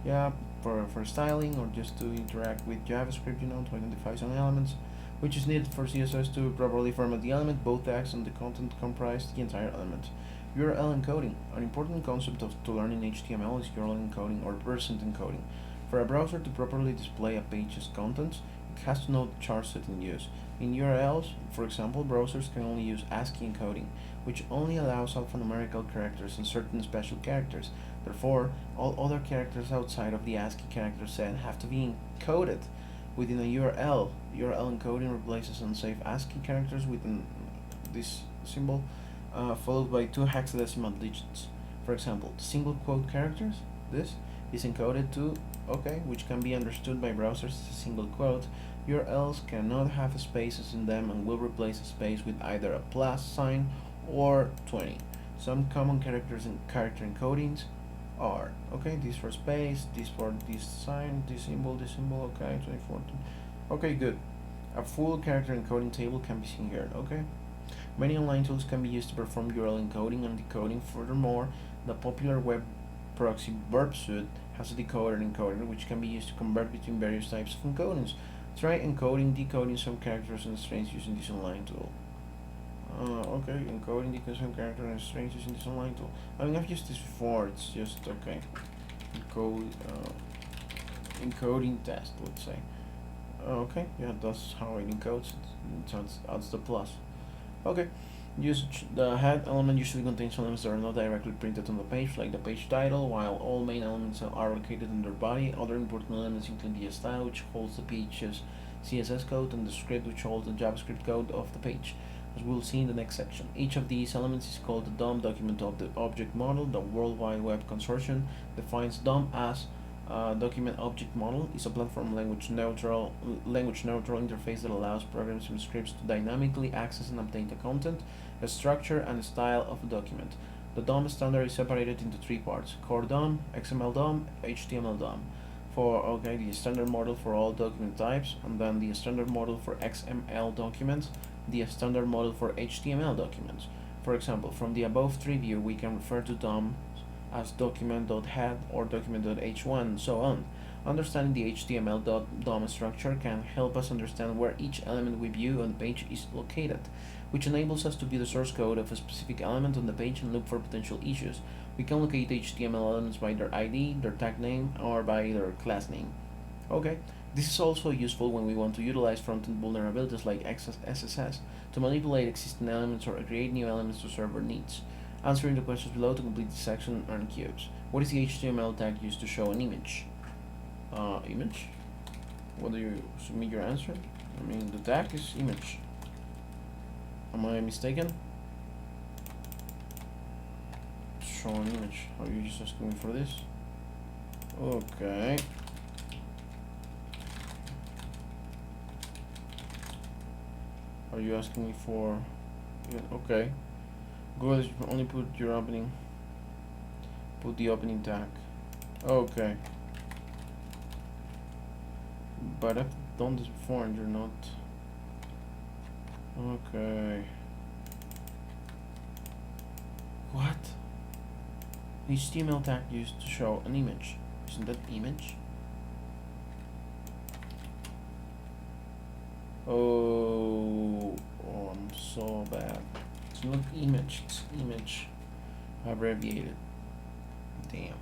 Yeah. For styling or just to interact with JavaScript, to identify some elements, which is needed for CSS to properly format the element. Both tags and the content comprise the entire element. URL encoding. An important concept to learn in HTML is URL encoding or percent encoding. For a browser to properly display a page's contents, it has to know the char set in use. In URLs, for example, browsers can only use ASCII encoding, which only allows alphanumerical characters and certain special characters. Therefore, all other characters outside of the ASCII character set have to be encoded within a URL. URL encoding replaces unsafe ASCII characters within this symbol, followed by two hexadecimal digits. For example, single quote characters, this is encoded to OK, which can be understood by browsers as a single quote. URLs cannot have spaces in them and will replace a space with either a plus sign or 20. Some common characters and character encodings are this for space, this for this sign, this symbol, okay, 2014. Okay, good. A full character encoding table can be seen here. Okay. Many online tools can be used to perform URL encoding and decoding. Furthermore, the popular web proxy Verb Suite has a decoder and encoder which can be used to convert between various types of encodings. Try encoding, decoding some characters and strings using this online tool. Encoding, decoding some characters and strings using this online tool. I mean, I've used this before. It's just encoding test, let's say. Yeah, that's how it encodes it. So adds the plus. Okay. Usage. The head element usually contains elements that are not directly printed on the page, like the page title, while all main elements are located in their body. Other important elements include the style, which holds the page's CSS code, and the script, which holds the JavaScript code of the page, as we'll see in the next section. Each of these elements is called the DOM document of the object model. The World Wide Web Consortium defines DOM as document object model is a platform language neutral interface that allows programs and scripts to dynamically access and update the content, the structure, and the style of a document. The DOM standard is separated into three parts: core DOM, XML DOM, HTML DOM. For the standard model for all document types, and then the standard model for XML documents, the standard model for HTML documents. For example, from the above three view, we can refer to DOM as document.head or document.h1 and so on. Understanding the HTML.DOM structure can help us understand where each element we view on the page is located, which enables us to view the source code of a specific element on the page and look for potential issues. We can locate HTML elements by their ID, their tag name, or by their class name. This is also useful when we want to utilize front-end vulnerabilities like XSS to manipulate existing elements or create new elements to serve our needs. Answering the questions below to complete this section are in cubes. What is the HTML tag used to show an image? Image? What do you submit your answer? I mean, the tag is image. Am I mistaken? Show an image. Are you just asking me for this? Okay. Are you asking me for... Okay. Go ahead, only put your opening. Put the opening tag. Okay. But I've done this before and you're not. Okay. What? HTML tag used to show an image. Isn't that image? Oh, I'm so bad. It's not image, it's image abbreviated. Damn.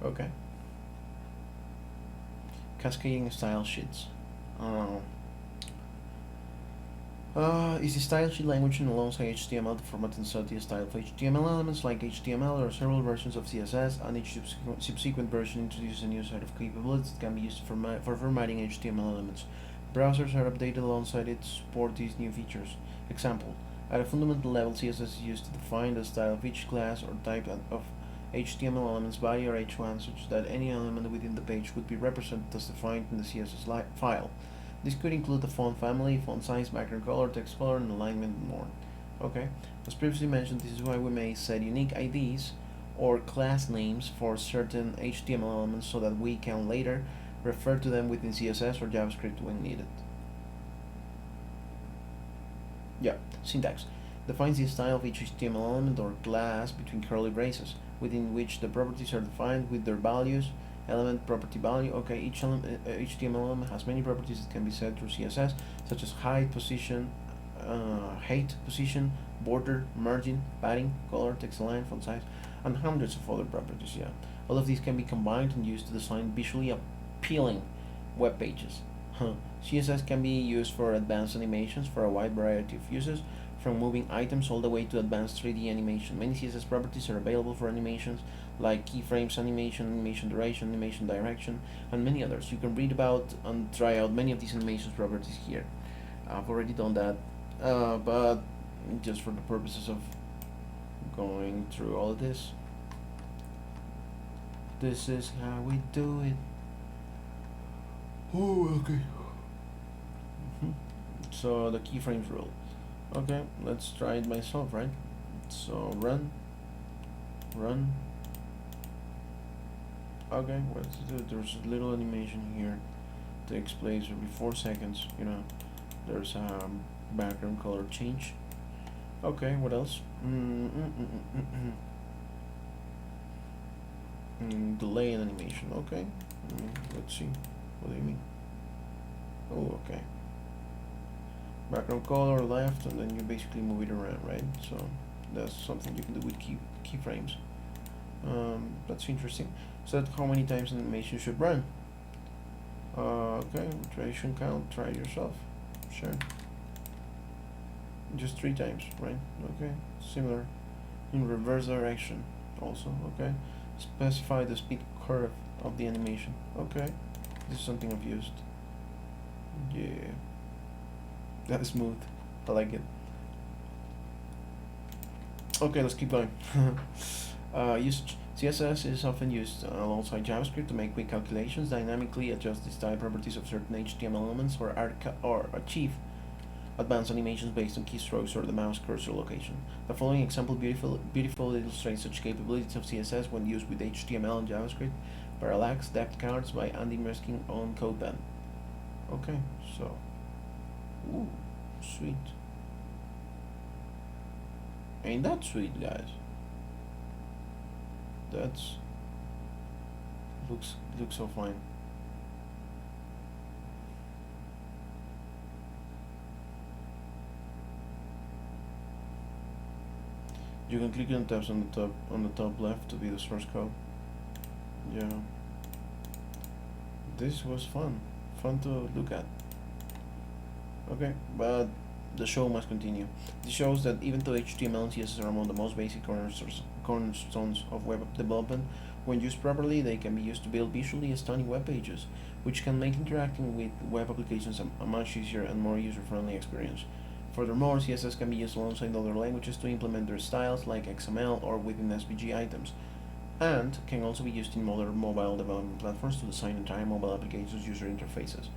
Okay. Cascading style sheets. Is the style sheet language in alongside HTML to format and set the style of HTML elements like HTML. There are several versions of CSS, and each subsequent version introduces a new set of capabilities that can be used for formatting HTML elements. Browsers are updated alongside it to support these new features. Example: at a fundamental level, CSS is used to define the style of each class or type of HTML element's body or h1, such that any element within the page would be represented as defined in the CSS file. This could include the font family, font size, background color, text color, and alignment, and more. Okay, as previously mentioned, this is why we may set unique IDs or class names for certain HTML elements so that we can later refer to them within CSS or JavaScript when needed. Yeah, syntax defines the style of each HTML element or class between curly braces, within which the properties are defined with their values. Element property value. Okay, each HTML element has many properties that can be set through CSS, such as height, position, border, margin, padding, color, text align, font size, and hundreds of other properties. Yeah, all of these can be combined and used to design visually appealing web pages. CSS can be used for advanced animations for a wide variety of uses, from moving items all the way to advanced 3D animation. Many CSS properties are available for animations like keyframes animation, animation duration, animation direction, and many others. You can read about and try out many of these animation properties here. I've already done that, but just for the purposes of going through all of this, this is how we do it. Oh, okay. So the keyframes rule. Okay, let's try it myself, right? So run. Okay, let's do. There's a little animation here. Takes place every 4 seconds. There's a background color change. Okay, what else? Delay in animation. Okay. Let's see. What do you mean? Oh, okay. Background color left, and then you basically move it around, right? So that's something you can do with keyframes. That's interesting. Set how many times an animation should run. Okay, duration count. Try it yourself. Sure. Just 3 times, right? Okay. Similar. In reverse direction, also. Okay. Specify the speed curve of the animation. Okay. This is something I've used. Yeah. That's smooth. I like it. Okay, let's keep going. Usage. CSS is often used alongside JavaScript to make quick calculations, dynamically adjust the style properties of certain HTML elements, or achieve advanced animations based on keystrokes or the mouse cursor location. The following example beautifully illustrates such capabilities of CSS when used with HTML and JavaScript. Parallax depth cards by Andy Meskin on CodePen. Okay, so, ooh, sweet. Ain't that sweet, guys? That's looks so fine. You can click on tabs on the top left to view the source code. Yeah. This was fun to look at. Okay, but the show must continue. This shows that even though HTML and CSS are among the most basic cornerstones of web development, when used properly, they can be used to build visually stunning web pages, which can make interacting with web applications a much easier and more user-friendly experience. Furthermore, CSS can be used alongside other languages to implement their styles like XML or within SVG items, and can also be used in modern mobile development platforms to design entire mobile applications user interfaces.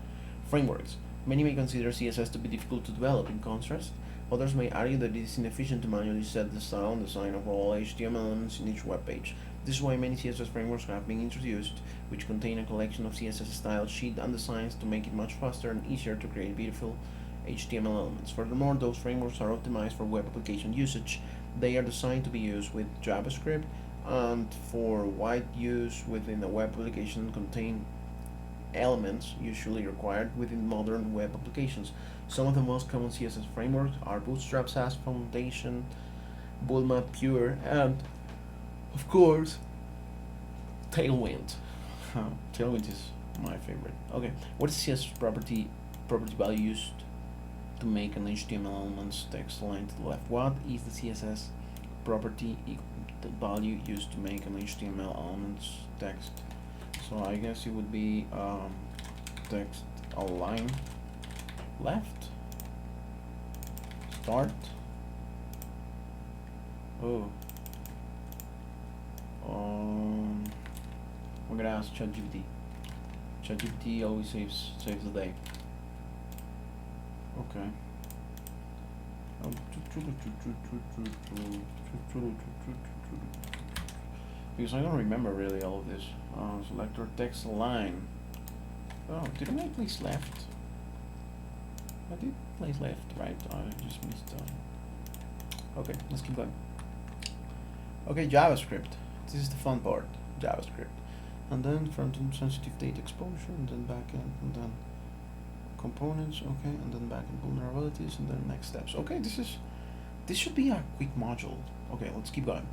Frameworks. Many may consider CSS to be difficult to develop. In contrast, others may argue that it is inefficient to manually set the style and design of all HTML elements in each web page. This is why many CSS frameworks have been introduced, which contain a collection of CSS styles, sheets, and designs to make it much faster and easier to create beautiful HTML elements. Furthermore, those frameworks are optimized for web application usage. They are designed to be used with JavaScript, and for wide use within a web application contain elements usually required within modern web applications. Some of the most common CSS frameworks are Bootstrap, Sass Foundation, Bootmap, Pure, and of course Tailwind. Tailwind is my favorite. Okay, what is CSS property value used to make an HTML element's text line to the left? What is the CSS property value used to make an HTML element's text? So I guess it would be text align left, start. Oh, we're gonna ask ChatGPT. ChatGPT always saves the day. Okay. Because I don't remember really all of this. Selector text line. Oh, didn't I place left? I did place left, right? I just missed. Okay, let's keep going. Okay, JavaScript. This is the fun part. JavaScript, and then front-end sensitive data exposure, and then backend, and then components. Okay, and then backend vulnerabilities, and then next steps. Okay, this should be a quick module. Okay, let's keep going.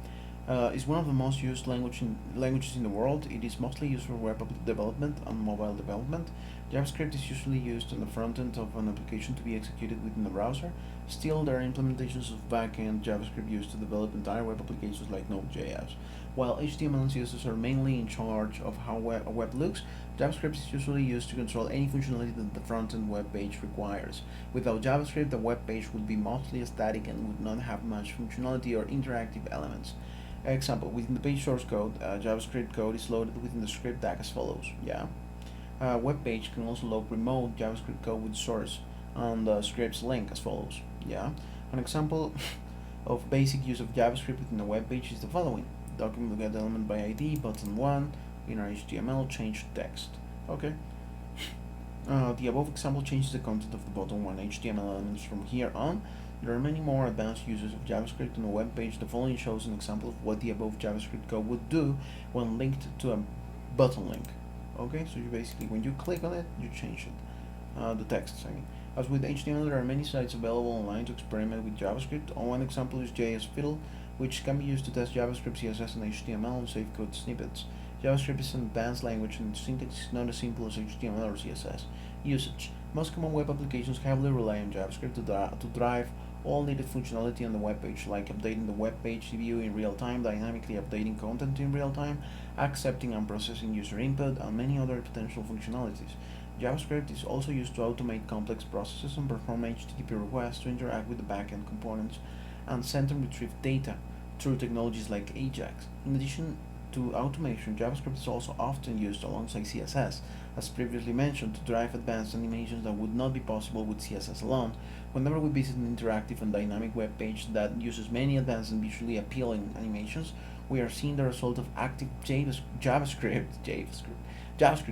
It's one of the most used languages in the world. It is mostly used for web development and mobile development. JavaScript is usually used on the front end of an application to be executed within the browser. Still, there are implementations of backend JavaScript used to develop entire web applications like Node.js. While HTML and CSS are mainly in charge of how a web looks, JavaScript is usually used to control any functionality that the front-end web page requires. Without JavaScript, the web page would be mostly static and would not have much functionality or interactive elements. Example, within the page source code, JavaScript code is loaded within the script tag as follows. Yeah. A web page can also load remote JavaScript code with source and the script's link as follows. Yeah. An example of basic use of JavaScript within a web page is the following. Document will get element by ID, button 1, inner HTML, change text. Okay. The above example changes the content of the button 1 HTML elements from here on. There are many more advanced uses of JavaScript on a web page. The following shows an example of what the above JavaScript code would do when linked to a button link. Okay, so you basically, when you click on it, you change it. The text, I mean. As with HTML, there are many sites available online to experiment with JavaScript. One example is JS Fiddle, which can be used to test JavaScript, CSS, and HTML and save code snippets. JavaScript is an advanced language and its syntax is not as simple as HTML or CSS. Usage. Most common web applications heavily rely on JavaScript to drive all needed functionality on the web page, like updating the web page view in real time, dynamically updating content in real time, accepting and processing user input, and many other potential functionalities. JavaScript is also used to automate complex processes and perform HTTP requests to interact with the backend components and send and retrieve data through technologies like AJAX. In addition to automation, JavaScript is also often used alongside CSS, as previously mentioned, to drive advanced animations that would not be possible with CSS alone. Whenever we visit an interactive and dynamic web page that uses many advanced and visually appealing animations, we are seeing the result of active JavaScript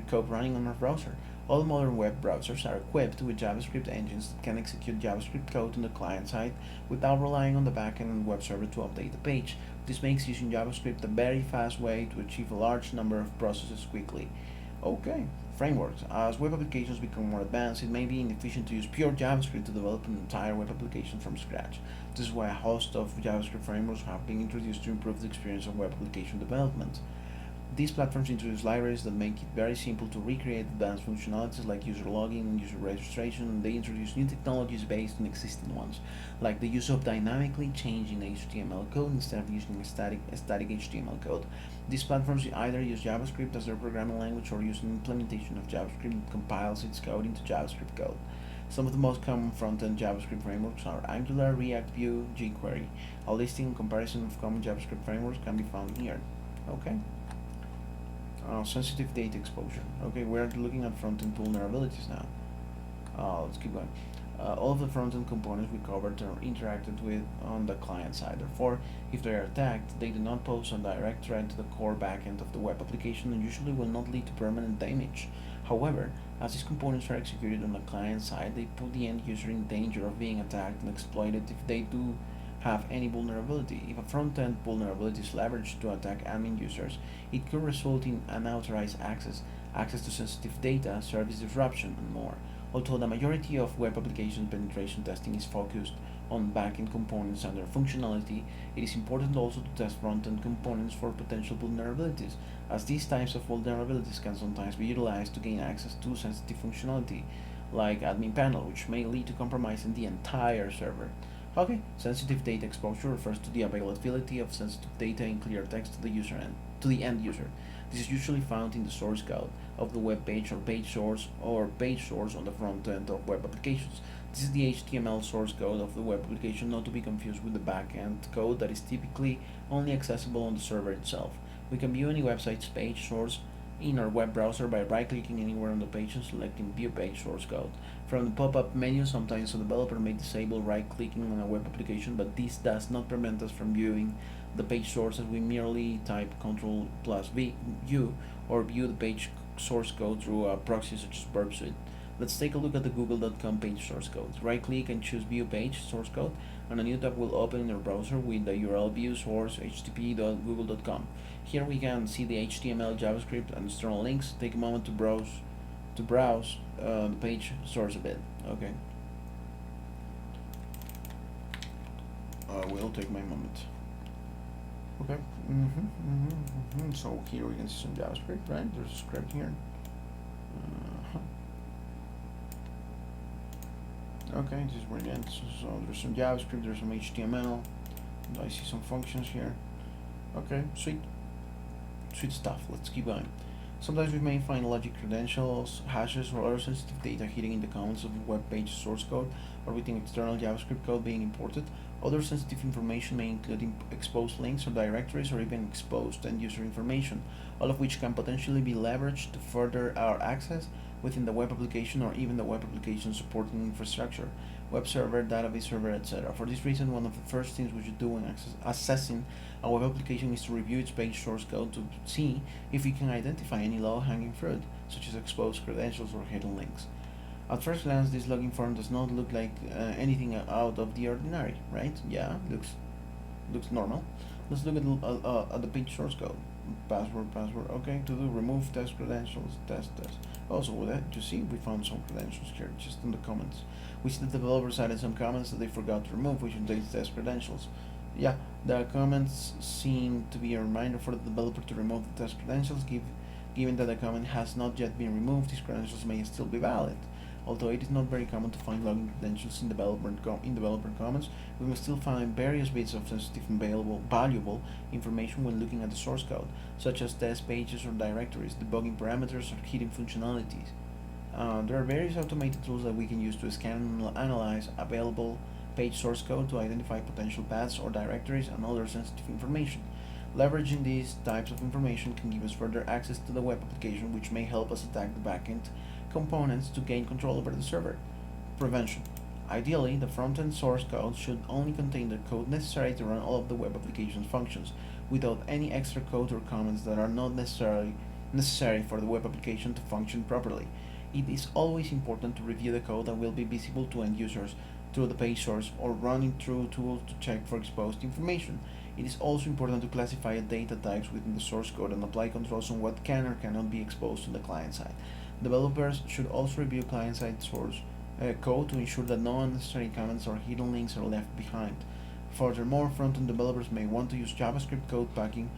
code running on our browser. All modern web browsers are equipped with JavaScript engines that can execute JavaScript code on the client side without relying on the backend and web server to update the page. This makes using JavaScript a very fast way to achieve a large number of processes quickly. Okay, frameworks. As web applications become more advanced, it may be inefficient to use pure JavaScript to develop an entire web application from scratch. This is why a host of JavaScript frameworks have been introduced to improve the experience of web application development. These platforms introduce libraries that make it very simple to recreate advanced functionalities like user login and user registration, and they introduce new technologies based on existing ones, like the use of dynamically changing HTML code instead of using a static HTML code. These platforms either use JavaScript as their programming language or use an implementation of JavaScript that compiles its code into JavaScript code. Some of the most common front-end JavaScript frameworks are Angular, React, Vue, jQuery. A listing and comparison of common JavaScript frameworks can be found here. Okay. Sensitive data exposure. Okay, we're looking at front-end vulnerabilities now. Let's keep going. All of the front-end components we covered are interacted with on the client side. Therefore, if they are attacked, they do not pose a direct threat to the core backend of the web application and usually will not lead to permanent damage. However, as these components are executed on the client side, they put the end user in danger of being attacked and exploited if they do have any vulnerability. If a front-end vulnerability is leveraged to attack admin users, it could result in unauthorized access, access to sensitive data, service disruption, and more. Although the majority of web application penetration testing is focused on backend components and their functionality, it is important also to test front-end components for potential vulnerabilities, as these types of vulnerabilities can sometimes be utilized to gain access to sensitive functionality, like admin panel, which may lead to compromising the entire server. Okay, sensitive data exposure refers to the availability of sensitive data in clear text to the end user. This is usually found in the source code of the web page or page source on the front end of web applications. This is the HTML source code of the web application, not to be confused with the back-end code that is typically only accessible on the server itself. We can view any website's page source in our web browser by right-clicking anywhere on the page and selecting View Page Source Code. From the pop-up menu, sometimes a developer may disable right-clicking on a web application, but this does not prevent us from viewing the page source, as we merely type Ctrl plus V U or view the page source code through a proxy such as Burp Suite. Let's take a look at the google.com page source code. Right-click and choose View Page Source Code, and a new tab will open in your browser with the URL view source http://google.com. Here we can see the HTML, JavaScript, and external links. Take a moment to browse the page source a bit. Okay. Will take my moment. Okay. So here we can see some JavaScript, right? There's a script here. Okay, this is brilliant. So there's some JavaScript, there's some HTML. And I see some functions here. Okay, sweet stuff. Let's keep going. Sometimes we may find logic credentials, hashes, or other sensitive data hidden in the comments of a web page source code or within external JavaScript code being imported. Other sensitive information may include exposed links or directories, or even exposed end-user information, all of which can potentially be leveraged to further our access within the web application or even the web application supporting infrastructure, web server, database server, etc. For this reason, one of the first things we should do when assessing a web application is to review its page source code to see if we can identify any low-hanging fruit, such as exposed credentials or hidden links. At first glance, this login form does not look like anything out of the ordinary, right? Yeah, looks normal. Let's look at the page source code. Password. Okay, to do remove test credentials. Test. Also, with that, you see, we found some credentials here just in the comments. We see the developers added some comments that they forgot to remove, which contains test credentials. Yeah, the comments seem to be a reminder for the developer to remove the test credentials. Given that the comment has not yet been removed, these credentials may still be valid. Although it is not very common to find login credentials in developer comments, we will still find various bits of sensitive and valuable information when looking at the source code, such as test pages or directories, debugging parameters, or hidden functionalities. There are various automated tools that we can use to scan and analyze available page source code to identify potential paths or directories and other sensitive information. Leveraging these types of information can give us further access to the web application, which may help us attack the backend components to gain control over the server. Prevention. Ideally, the front-end source code should only contain the code necessary to run all of the web application's functions, without any extra code or comments that are not necessary for the web application to function properly. It is always important to review the code that will be visible to end users through the page source or running through tools to check for exposed information. It is also important to classify data types within the source code and apply controls on what can or cannot be exposed to the client side. Developers should also review client-side source code to ensure that no unnecessary comments or hidden links are left behind. Furthermore, front-end developers may want to use JavaScript code packing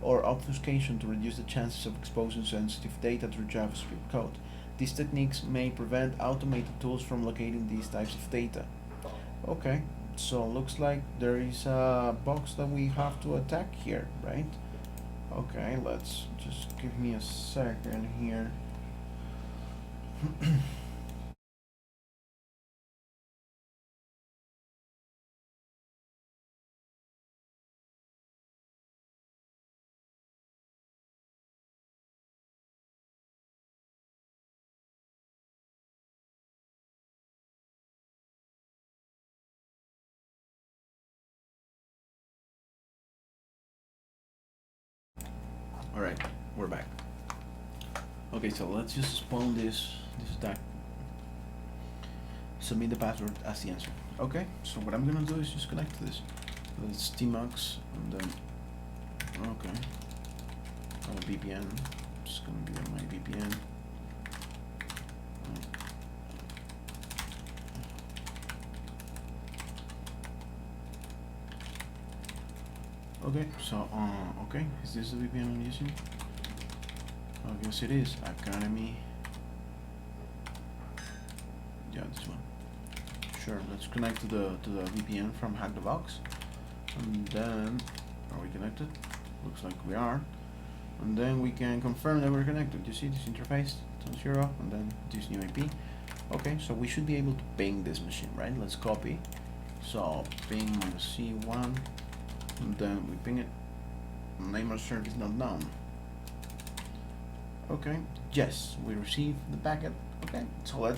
or obfuscation to reduce the chances of exposing sensitive data through JavaScript code. These techniques may prevent automated tools from locating these types of data. Okay, so looks like there is a box that we have to attack here, right? Okay, let's just give me a second here. Alright, we're back. Okay, so let's just spawn this attack. Submit the password as the answer. Okay, so what I'm gonna do is just connect to this. Let's tmux and then okay. On a VPN. It's gonna be on my VPN. Okay, so okay, is this the VPN I'm using? I guess it is. Academy. Yeah, this one. Sure, let's connect to the VPN from Hack the Box. And then are we connected? Looks like we are. And then we can confirm that we're connected. You see this interface? It's on 0 and then this new IP. Okay, so we should be able to ping this machine, right? Let's copy. So ping -C1 and then we ping it. Name of service not known. Okay, yes, we received the packet. Okay, so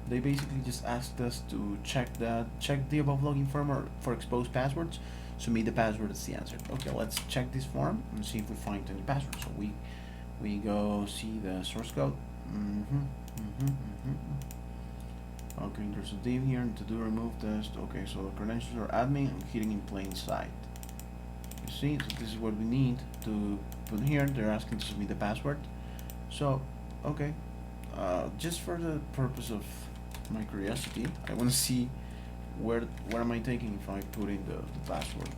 they basically just asked us to check the above login form or for exposed passwords. Submit the password is the answer. Okay, let's check this form and see if we find any password. So we go see the source code. Okay, there's a div here to do remove test. Okay, so the credentials are admin and hidden in plain sight. You see, so this is what we need to put here. They're asking to submit the password. So, okay, just for the purpose of my curiosity, I want to see where am I taking if I put in the password.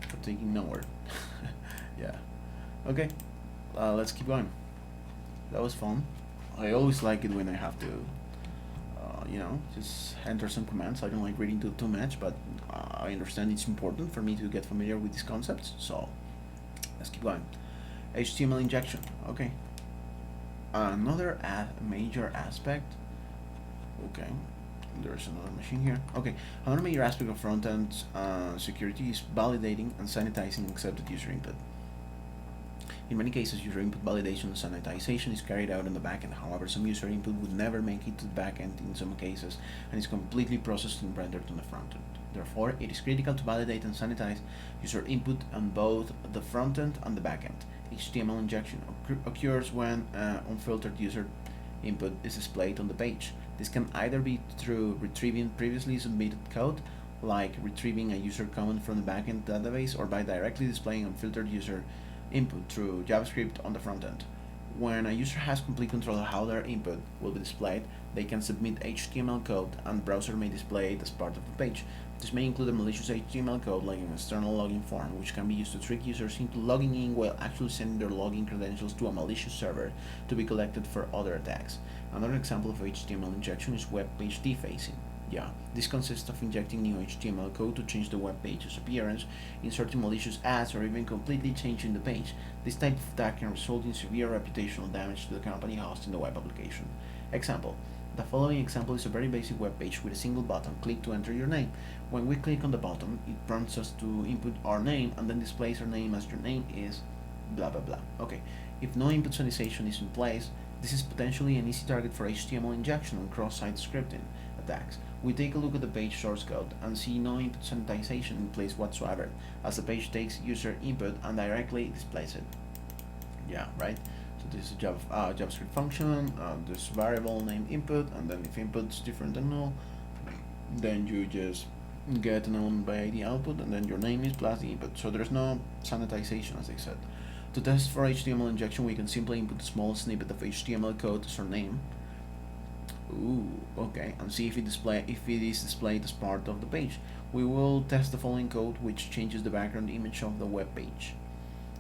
I'm taking nowhere. Yeah. Okay, let's keep going. That was fun. I always like it when I have to, just enter some commands. I don't like reading too much, but I understand it's important for me to get familiar with these concepts. So let's keep going. HTML injection. Okay. Another major aspect. Okay, there's another machine here. Okay, another major aspect of front-end security is validating and sanitizing accepted user input. In many cases, user input validation and sanitization is carried out on the backend. However, some user input would never make it to the backend in some cases and is completely processed and rendered on the frontend. Therefore, it is critical to validate and sanitize user input on both the frontend and the backend. HTML injection occurs when unfiltered user input is displayed on the page. This can either be through retrieving previously submitted code, like retrieving a user comment from the backend database, or by directly displaying unfiltered user input through JavaScript on the front end. When a user has complete control of how their input will be displayed, they can submit HTML code and the browser may display it as part of the page. This may include a malicious HTML code like an external login form, which can be used to trick users into logging in while actually sending their login credentials to a malicious server to be collected for other attacks. Another example of HTML injection is web page defacing. Yeah, this consists of injecting new HTML code to change the web page's appearance, inserting malicious ads, or even completely changing the page. This type of attack can result in severe reputational damage to the company hosting the web application. Example. The following example is a very basic web page with a single button. Click to enter your name. When we click on the button, it prompts us to input our name and then displays our name as your name is blah blah blah. Okay, if no input sanitization is in place, this is potentially an easy target for HTML injection and cross-site scripting attacks. We take a look at the page source code and see no input sanitization in place whatsoever, as the page takes user input and directly displays it. Yeah, right? So this is a JavaScript function, this variable named input, and then if input's different than null, then you just get an element by ID output, and then your name is plus the input. So there's no sanitization, as I said. To test for HTML injection, we can simply input a small snippet of HTML code as our name. Ooh, okay, and see if it is displayed as part of the page. We will test the following code, which changes the background image of the web page.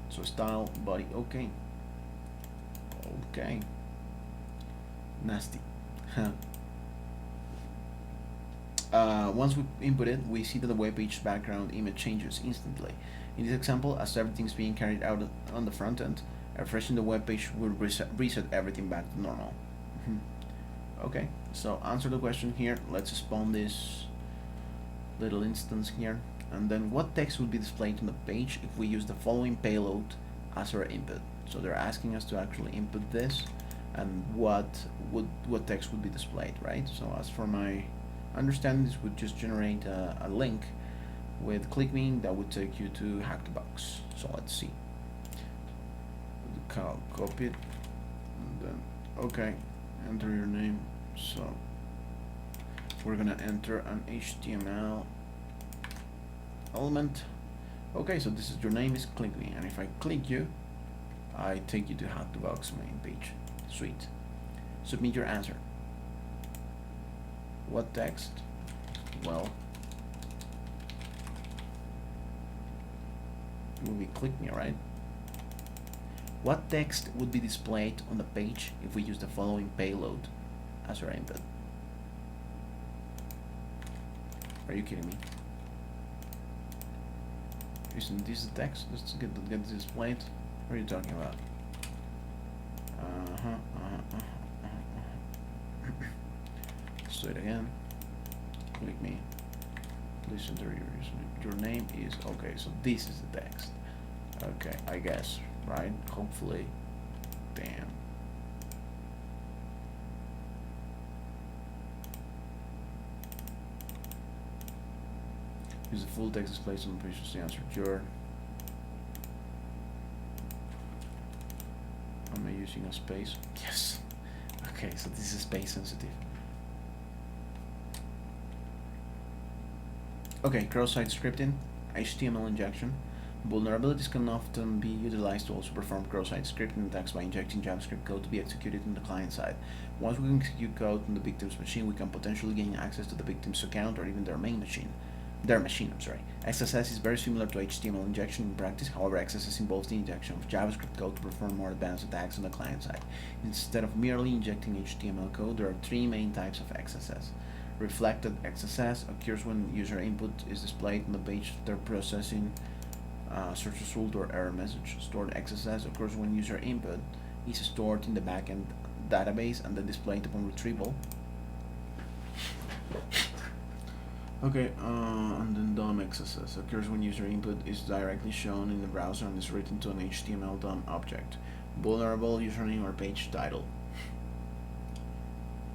So style body, okay. Okay. Nasty. Once we input it, we see that the web page background image changes instantly. In this example, as everything's being carried out on the front end, refreshing the web page will reset everything back to normal. Okay, so answer the question here. Let's spawn this little instance here. And then what text would be displayed on the page if we use the following payload as our input? So they're asking us to actually input this, and what text would be displayed, right? So as for my understanding, this would just generate a link with ClickMe that would take you to Hack the Box. So let's see. Copy it, and then okay, enter your name. So we're gonna enter an HTML element. Okay, so this is your name is ClickMe, and if I click you, I take you to Hack the Box main page. Sweet. Submit your answer. What text? Well, it will be click me, right? What text would be displayed on the page if we use the following payload as our input? Are you kidding me? Isn't this the text? Let's get this displayed. What are you talking about? Let's do it again. Click me. Please enter your name is okay. So this is the text. Okay, I guess, right? Hopefully Damn. Use the full text displays on the page to answer. Sure. Am I using a space? Yes. Okay, so this is space sensitive. Okay, cross-site scripting, HTML injection. Vulnerabilities can often be utilized to also perform cross-site scripting attacks by injecting JavaScript code to be executed on the client side. Once we can execute code on the victim's machine, we can potentially gain access to the victim's account or even their main machine. XSS is very similar to HTML injection in practice. However, XSS involves the injection of JavaScript code to perform more advanced attacks on the client side. Instead of merely injecting HTML code, there are three main types of XSS. Reflected XSS occurs when user input is displayed on the page after processing search result or error message. Stored XSS occurs when user input is stored in the backend database and then displayed upon retrieval. Okay, and then DOM XSS occurs when user input is directly shown in the browser and is written to an HTML DOM object. Vulnerable username or page title.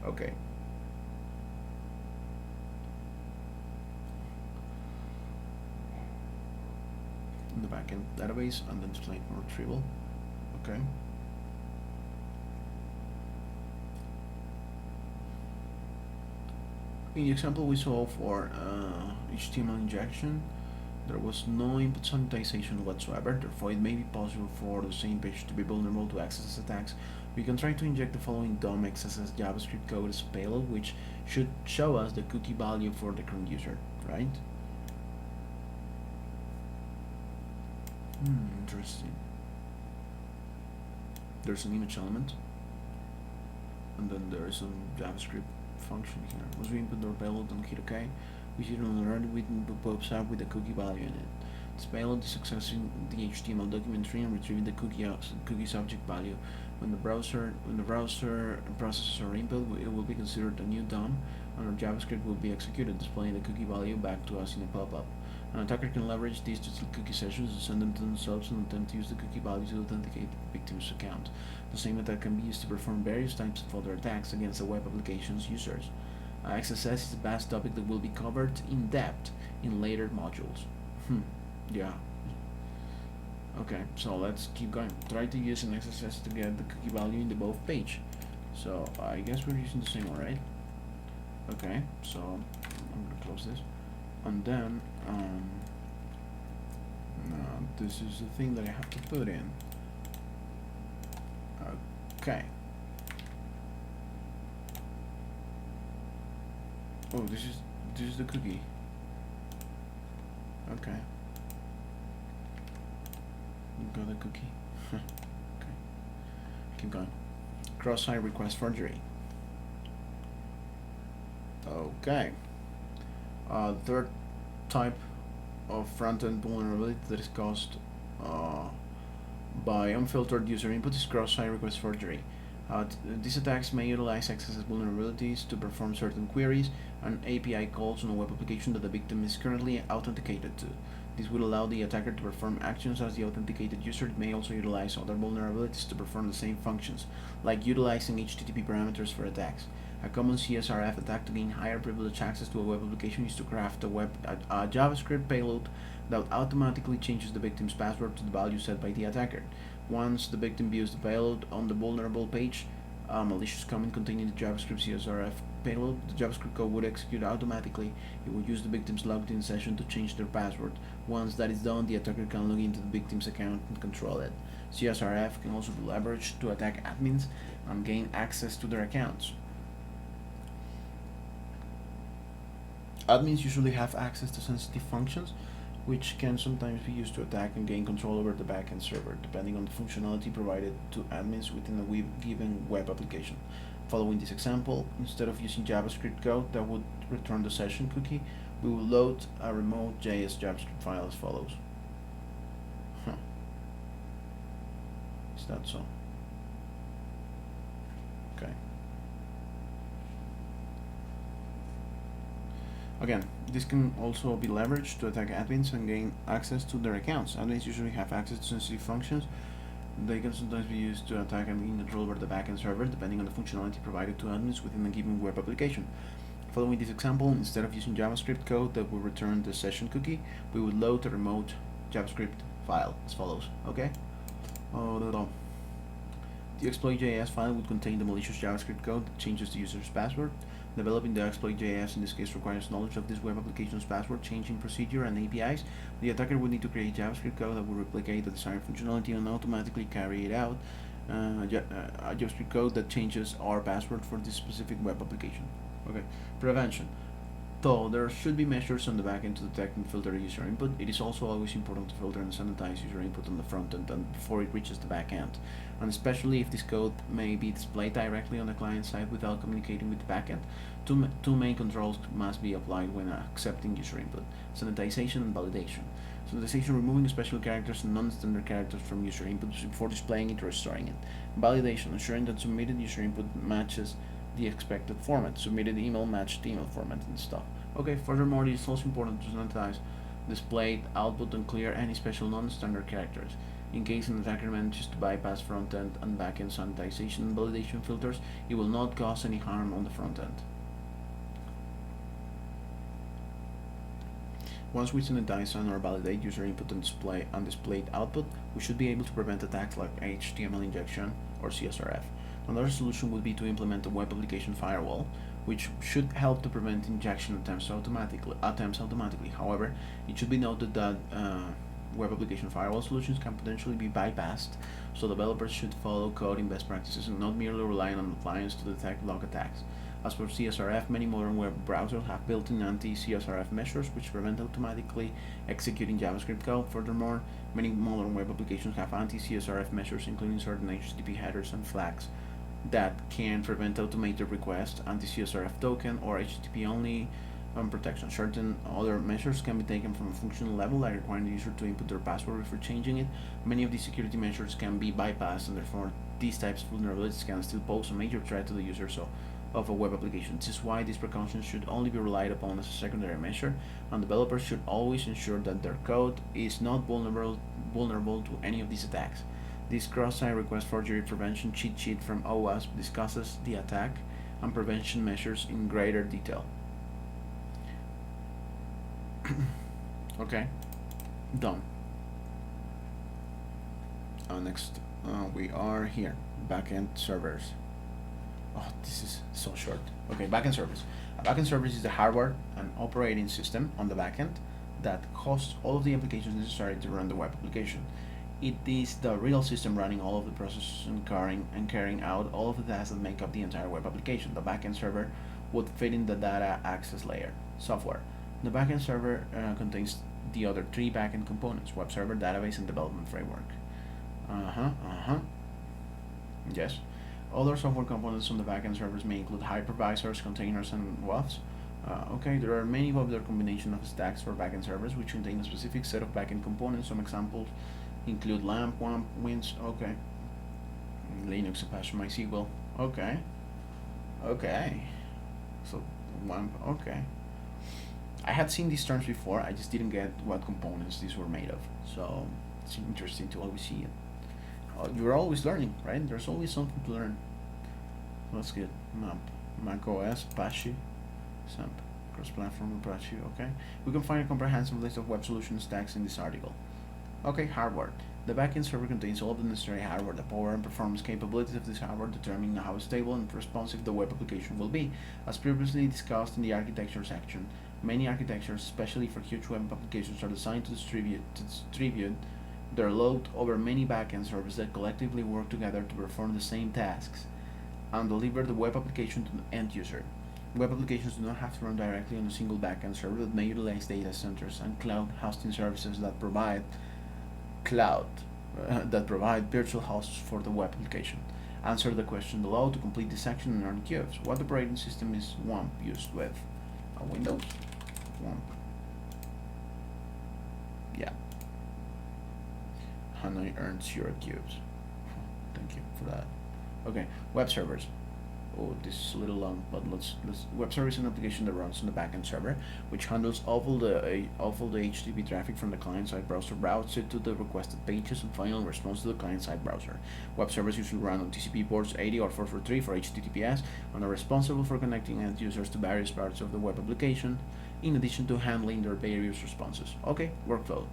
Okay. In the backend database and then displayed for retrieval. Okay. In the example we saw for HTML injection, there was no input sanitization whatsoever, therefore it may be possible for the same page to be vulnerable to XSS attacks. We can try to inject the following DOM XSS JavaScript code as payload, which should show us the cookie value for the current user, right? Interesting. There's an image element, and then there is some JavaScript function here. Once we input our payload and hit OK, we see an alert window pops up with the cookie value in it. This payload is accessing the HTML document tree and retrieving the cookie subject value. When the browser processes our input, it will be considered a new DOM, and our JavaScript will be executed, displaying the cookie value back to us in a pop-up. An attacker can leverage these to steal cookie sessions and send them to themselves and attempt to use the cookie value to authenticate the victim's account. The same attack can be used to perform various types of other attacks against the web application's users. XSS is a vast topic that will be covered in depth in later modules. Yeah. Okay, so let's keep going. Try to use an XSS to get the cookie value in the both page. So I guess we're using the same one, right? Okay, so I'm gonna close this. And then this is the thing that I have to put in. Okay. Oh, this is the cookie. Okay. You got the cookie. Okay. Keep going. Cross-site request forgery. Okay. Third type of front-end vulnerability that is caused by unfiltered user input is cross-site request forgery. These attacks may utilize XSS vulnerabilities to perform certain queries and API calls on a web application that the victim is currently authenticated to. This will allow the attacker to perform actions as the authenticated user. It may also utilize other vulnerabilities to perform the same functions, like utilizing HTTP parameters for attacks. A common CSRF attack to gain higher privileged access to a web application is to craft a JavaScript payload that automatically changes the victim's password to the value set by the attacker. Once the victim views the payload on the vulnerable page, a malicious comment containing the JavaScript CSRF payload, the JavaScript code would execute automatically. It would use the victim's logged in session to change their password. Once that is done, the attacker can log into the victim's account and control it. CSRF can also be leveraged to attack admins and gain access to their accounts. Admins usually have access to sensitive functions, which can sometimes be used to attack and gain control over the backend server, depending on the functionality provided to admins within a given web application. Following this example, instead of using JavaScript code that would return the session cookie, we will load a remote JS JavaScript file as follows. Is that so? Okay. Again, this can also be leveraged to attack admins and gain access to their accounts. Admins usually have access to sensitive functions They can sometimes be used to attack and gain control over the backend server depending on the functionality provided to admins within a given web application. Following this example, instead of using JavaScript code that will return the session cookie, we would load a remote JavaScript file as follows. Okay? The exploit.js file would contain the malicious JavaScript code that changes the user's password. Developing the exploit.js in this case requires knowledge of this web application's password changing procedure and APIs. The attacker would need to create JavaScript code that will replicate the desired functionality and automatically carry it out. JavaScript code that changes our password for this specific web application. Okay. Prevention. Though there should be measures on the backend to detect and filter user input, it is also always important to filter and sanitize user input on the front end and before it reaches the backend, and especially if this code may be displayed directly on the client side without communicating with the backend. Two main controls must be applied when accepting user input: sanitization and validation. Sanitization, removing special characters and non-standard characters from user input before displaying it or storing it. Validation, ensuring that submitted user input matches the expected format, submitted email matched email format and stuff. Okay, furthermore, it is also important to sanitize displayed output and clear any special non-standard characters. In case an attacker manages to bypass front-end and back-end sanitization and validation filters, it will not cause any harm on the front end. Once we sanitize and/or validate user input and displayed output, we should be able to prevent attacks like HTML injection or CSRF. Another solution would be to implement a web application firewall, which should help to prevent injection attempts automatically. However, it should be noted that web application firewall solutions can potentially be bypassed, so developers should follow coding best practices and not merely rely on appliance to detect log attacks. As for CSRF, many modern web browsers have built-in anti-CSRF measures which prevent automatically executing JavaScript code. Furthermore, many modern web applications have anti-CSRF measures, including certain HTTP headers and flags that can prevent automated requests, anti-CSRF token, or HTTP only protection. Certain other measures can be taken from a functional level, like requiring the user to input their password before changing it. Many of these security measures can be bypassed, and therefore these types of vulnerabilities can still pose a major threat to the users of a web application. This is why these precautions should only be relied upon as a secondary measure, and developers should always ensure that their code is not vulnerable to any of these attacks. This cross-site request forgery prevention cheat sheet from OWASP discusses the attack and prevention measures in greater detail. Okay, done. Next, we are here, backend servers. Oh, this is so short. Okay, backend servers. A backend service is the hardware and operating system on the backend that hosts all of the applications necessary to run the web application. It is the real system running all of the processes and carrying out all of the tasks that make up the entire web application. The backend server would fit in the data access layer. Software. The backend server contains the other three backend components: web server, database, and development framework. Yes. Other software components on the backend servers may include hypervisors, containers, and WAFs. Okay, there are many popular combinations of stacks for backend servers which contain a specific set of backend components. Some examples include LAMP, WAMP, WINS, okay, Linux, Apache, MySQL, okay, so WAMP, okay. I had seen these terms before, I just didn't get what components these were made of, so it's interesting to always see it. You're always learning, right? There's always something to learn. That's good. Mac OS, Apache, SAMP, cross-platform Apache, okay. We can find a comprehensive list of web solution stacks in this article. Okay, hardware. The backend server contains all of the necessary hardware. The power and performance capabilities of this hardware determine how stable and responsive the web application will be. As previously discussed in the architecture section, many architectures, especially for huge web applications, are designed to distribute their load over many backend servers that collectively work together to perform the same tasks and deliver the web application to the end user. Web applications do not have to run directly on a single backend server, but may utilize data centers and cloud hosting services that provide virtual hosts for the web application. Answer the question below to complete this section and earn cubes. What operating system is WAMP used with? Windows? WAMP. Yeah. Hanoi earns 0 cubes. Thank you for that. Okay, web servers. Oh, this is a little long, but let's. Web server is an application that runs on the backend server, which handles all the HTTP traffic from the client-side browser, routes it to the requested pages, and finally responds to the client-side browser. Web servers usually run on TCP ports 80 or 443 for HTTPS, and are responsible for connecting end users to various parts of the web application, in addition to handling their various responses. Okay, workflow.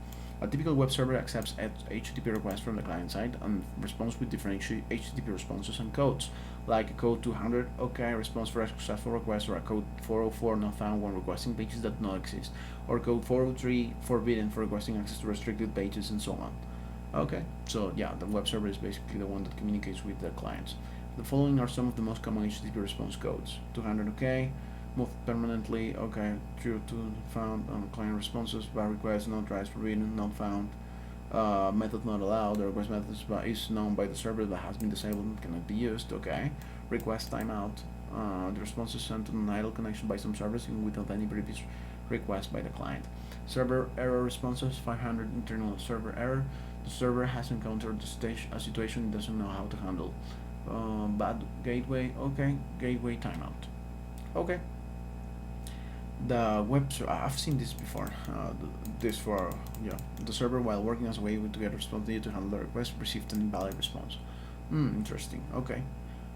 A typical web server accepts HTTP requests from the client side and responds with different HTTP responses and codes, like a code 200 OK response for a successful request, or a code 404 not found when requesting pages that do not exist, or code 403 forbidden for requesting access to restricted pages, and so on. Okay, so yeah, the web server is basically the one that communicates with the clients. The following are some of the most common HTTP response codes: 200 OK, move permanently, okay, true to found on client responses, by request, not tries forbidden, not found, method not allowed, the request method is known by the server but has been disabled and cannot be used, okay, request timeout, the response is sent to an idle connection by some servers even without any previous request by the client. Server error responses, 500 internal server error, the server has encountered a situation it doesn't know how to handle. Bad gateway, okay, gateway timeout. Okay, I've seen this before. This for the server, while working as a way to get a response needed to handle the request, received an invalid response. Interesting. Okay.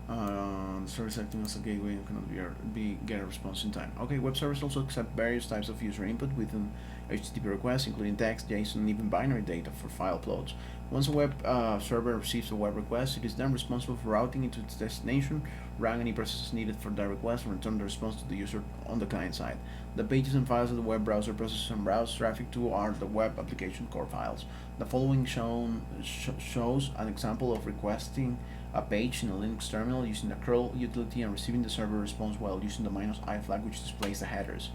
The server is acting as a gateway and cannot get a response in time. Okay, web servers also accept various types of user input within HTTP requests, including text, JSON, and even binary data for file uploads. Once a web server receives a web request, it is then responsible for routing it to its destination, run any processes needed for that request, and return the response to the user on the client side. The pages and files that the web browser processes and routes traffic to are the web application core files. The following shows an example of requesting a page in a Linux terminal using the curl utility and receiving the server response while using the -i flag, which displays the headers.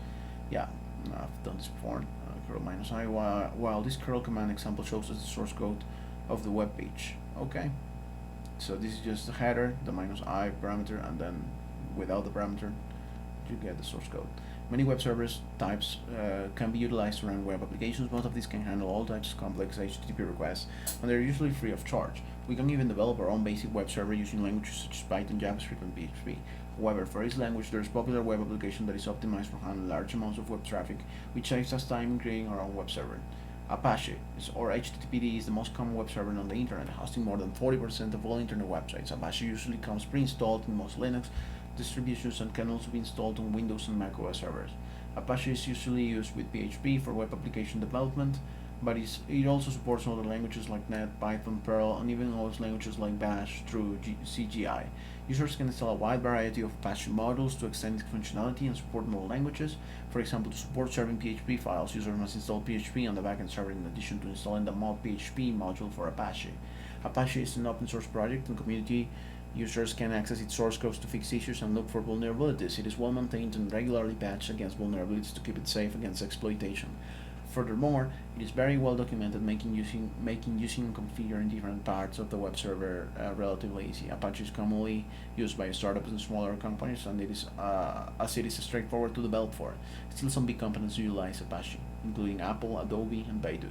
Yeah, I've done this before. Curl -i, while this curl command example shows us the source code of the web page. Okay, so this is just the header, the -i parameter, and then without the parameter you get the source code. Many web servers types can be utilized to run web applications. Most of these can handle all types of complex HTTP requests, and they're usually free of charge. We can even develop our own basic web server using languages such as Python, JavaScript, and PHP. However, for each language, there is a popular web application that is optimized for handling large amounts of web traffic, which saves us time in creating our own web server. Apache, or HTTPD, is the most common web server on the internet, hosting more than 40% of all internet websites. Apache usually comes pre-installed in most Linux distributions and can also be installed on Windows and Mac OS servers. Apache is usually used with PHP for web application development, but it also supports other languages like Net, Python, Perl, and even OS languages like Bash through CGI. Users can install a wide variety of Apache modules to extend its functionality and support more languages. For example, to support serving PHP files, users must install PHP on the backend server in addition to installing the mod PHP module for Apache. Apache is an open source project, and community users can access its source codes to fix issues and look for vulnerabilities. It is well maintained and regularly patched against vulnerabilities to keep it safe against exploitation. Furthermore, it is very well documented, making using and configuring different parts of the web server relatively easy. Apache is commonly used by startups and smaller companies, and as it is straightforward to develop for. Still, some big companies utilize Apache, including Apple, Adobe, and Baidu.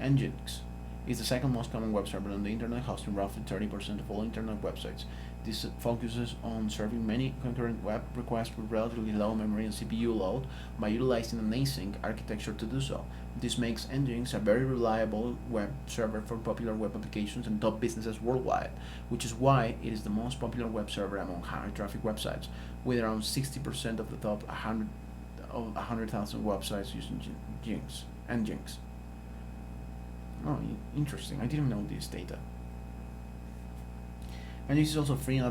Nginx is the second most common web server on the internet, hosting roughly 30% of all internet websites. This focuses on serving many concurrent web requests with relatively low memory and CPU load by utilizing an async architecture to do so. This makes Nginx a very reliable web server for popular web applications and top businesses worldwide, which is why it is the most popular web server among high traffic websites, with around 60% of the top 100,000 websites using Nginx. Oh, interesting. I didn't know this data. And this is also free and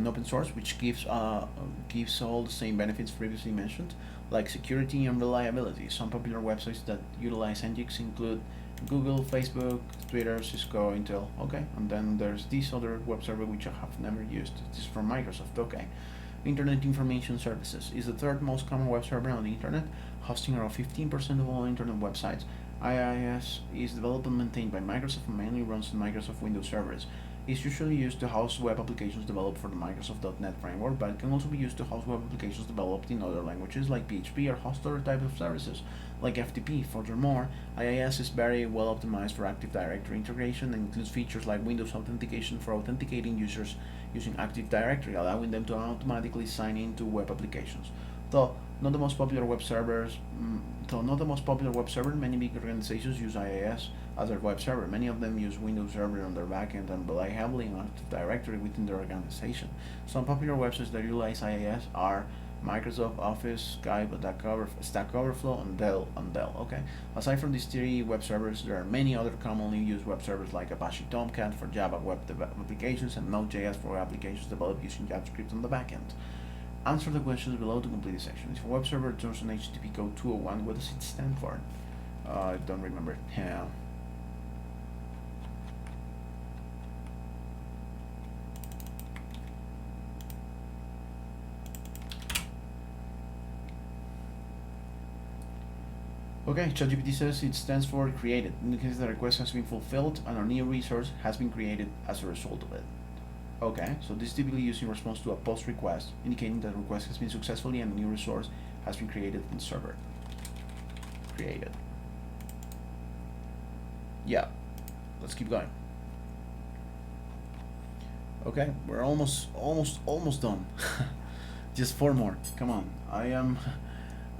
open source, which gives all the same benefits previously mentioned, like security and reliability. Some popular websites that utilize Nginx include Google, Facebook, Twitter, Cisco, Intel. Okay, and then there's this other web server which I have never used. This is from Microsoft. Okay. Internet Information Services is the third most common web server on the internet, hosting around 15% of all internet websites. IIS is developed and maintained by Microsoft and mainly runs on Microsoft Windows servers. It's usually used to house web applications developed for the Microsoft .NET framework, but it can also be used to house web applications developed in other languages like PHP or host other types of services like FTP. Furthermore, IIS is very well optimized for Active Directory integration and includes features like Windows authentication for authenticating users using Active Directory, allowing them to automatically sign into web applications. Though not the most popular web servers, though not the most popular web server, many big organizations use IIS as their web server. Many of them use Windows Server on their backend and rely heavily on Active Directory within their organization. Some popular websites that utilize IIS are Microsoft Office, Skype, Stack Overflow, and Dell. Okay. Aside from these three web servers, there are many other commonly used web servers like Apache Tomcat for Java web applications and Node.js for applications developed using JavaScript on the backend. Answer the questions below to complete the section. If a web server returns an HTTP code 201, what does it stand for? I don't remember. Yeah. Okay, ChatGPT says it stands for created, indicates the request has been fulfilled and a new resource has been created as a result of it. Okay, so this is typically used in response to a post request, indicating that the request has been successfully and a new resource has been created in the server. Created. Yeah, let's keep going. Okay, we're almost done. Just four more. Come on, I am.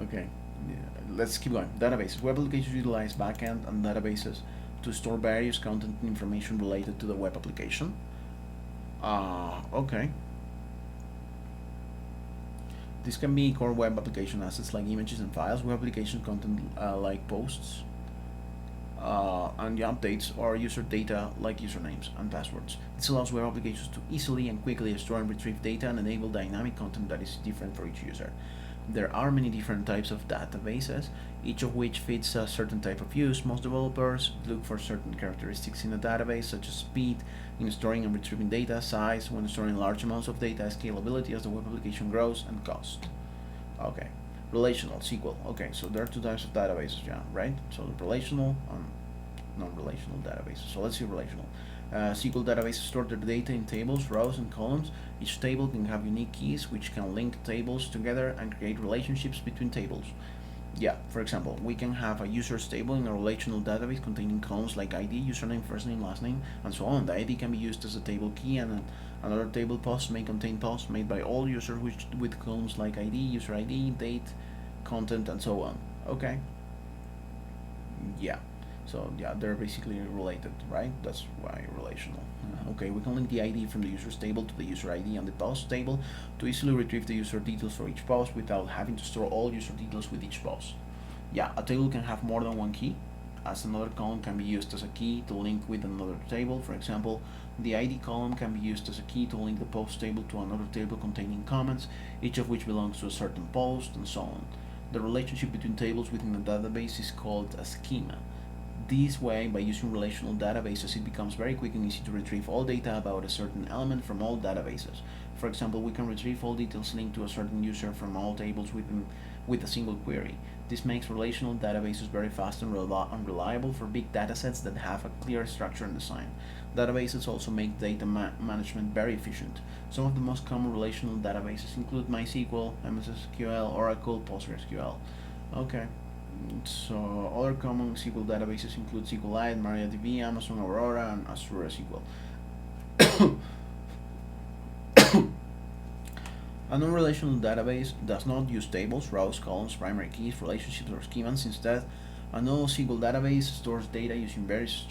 Okay, yeah, let's keep going. Databases. Web applications utilize backend and databases to store various content and information related to the web application. Okay. This can be core web application assets like images and files, web application content like posts, and updates or user data like usernames and passwords. This allows web applications to easily and quickly store and retrieve data and enable dynamic content that is different for each user. There are many different types of databases, each of which fits a certain type of use. Most developers look for certain characteristics in a database, such as speed in storing and retrieving data, size when storing large amounts of data, scalability as the web application grows, and cost. Okay, relational, SQL. Okay, so there are two types of databases, yeah, right? So the relational and non-relational databases. So let's see relational. SQL databases store their data in tables, rows, and columns. Each table can have unique keys which can link tables together and create relationships between tables. Yeah, for example, we can have a users table in a relational database containing columns like ID, username, first name, last name, and so on. The ID can be used as a table key, and another table post may contain posts made by all users with columns like ID, user ID, date, content, and so on. Okay. Yeah. So yeah, they're basically related, right? That's why relational. Okay, we can link the ID from the users table to the user ID on the post table to easily retrieve the user details for each post without having to store all user details with each post. Yeah, a table can have more than one key, as another column can be used as a key to link with another table. For example, the ID column can be used as a key to link the post table to another table containing comments, each of which belongs to a certain post, and so on. The relationship between tables within a database is called a schema. This way, by using relational databases, it becomes very quick and easy to retrieve all data about a certain element from all databases. For example, we can retrieve all details linked to a certain user from all tables with a single query. This makes relational databases very fast and reliable for big datasets that have a clear structure and design. Databases also make data management very efficient. Some of the most common relational databases include MySQL, MS SQL, Oracle, PostgreSQL. Okay. So other common SQL databases include SQLite, MariaDB, Amazon Aurora, and Azure SQL. A non-relational database does not use tables, rows, columns, primary keys, relationships, or schemas. Instead, a NoSQL database stores data using various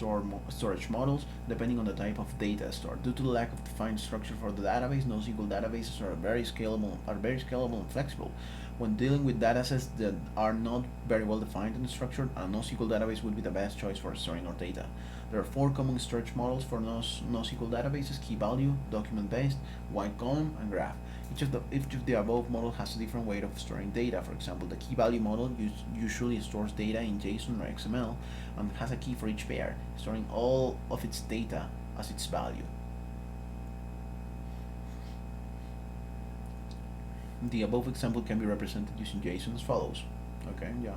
storage models depending on the type of data stored. Due to the lack of defined structure for the database, NoSQL databases are very scalable and flexible. When dealing with datasets that are not very well defined and structured, a NoSQL database would be the best choice for storing our data. There are four common storage models for NoSQL databases: key value, document-based, wide column, and graph. Each of the above models has a different way of storing data. For example, the key value model usually stores data in JSON or XML and has a key for each pair, storing all of its data as its value. The above example can be represented using JSON as follows. Okay, yeah.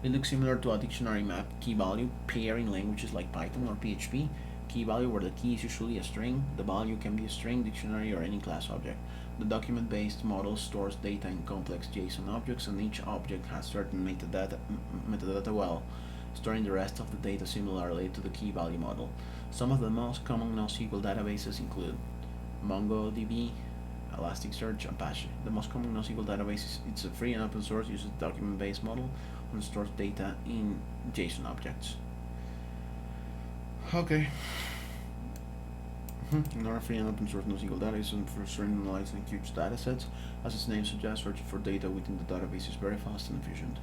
It looks similar to a dictionary map key value pair in languages like Python or PHP. key value, where the key is usually a string. The value can be a string, dictionary, or any class object. The document-based model stores data in complex JSON objects, and each object has certain metadata while storing the rest of the data similarly to the key value model. Some of the most common NoSQL databases include MongoDB, Elasticsearch, Apache. The most common NoSQL database it's a free and open source, uses a document-based model and stores data in JSON objects. Okay. Another free and open source NoSQL database for storing and analyzing huge datasets. As its name suggests, searching for data within the database is very fast and efficient.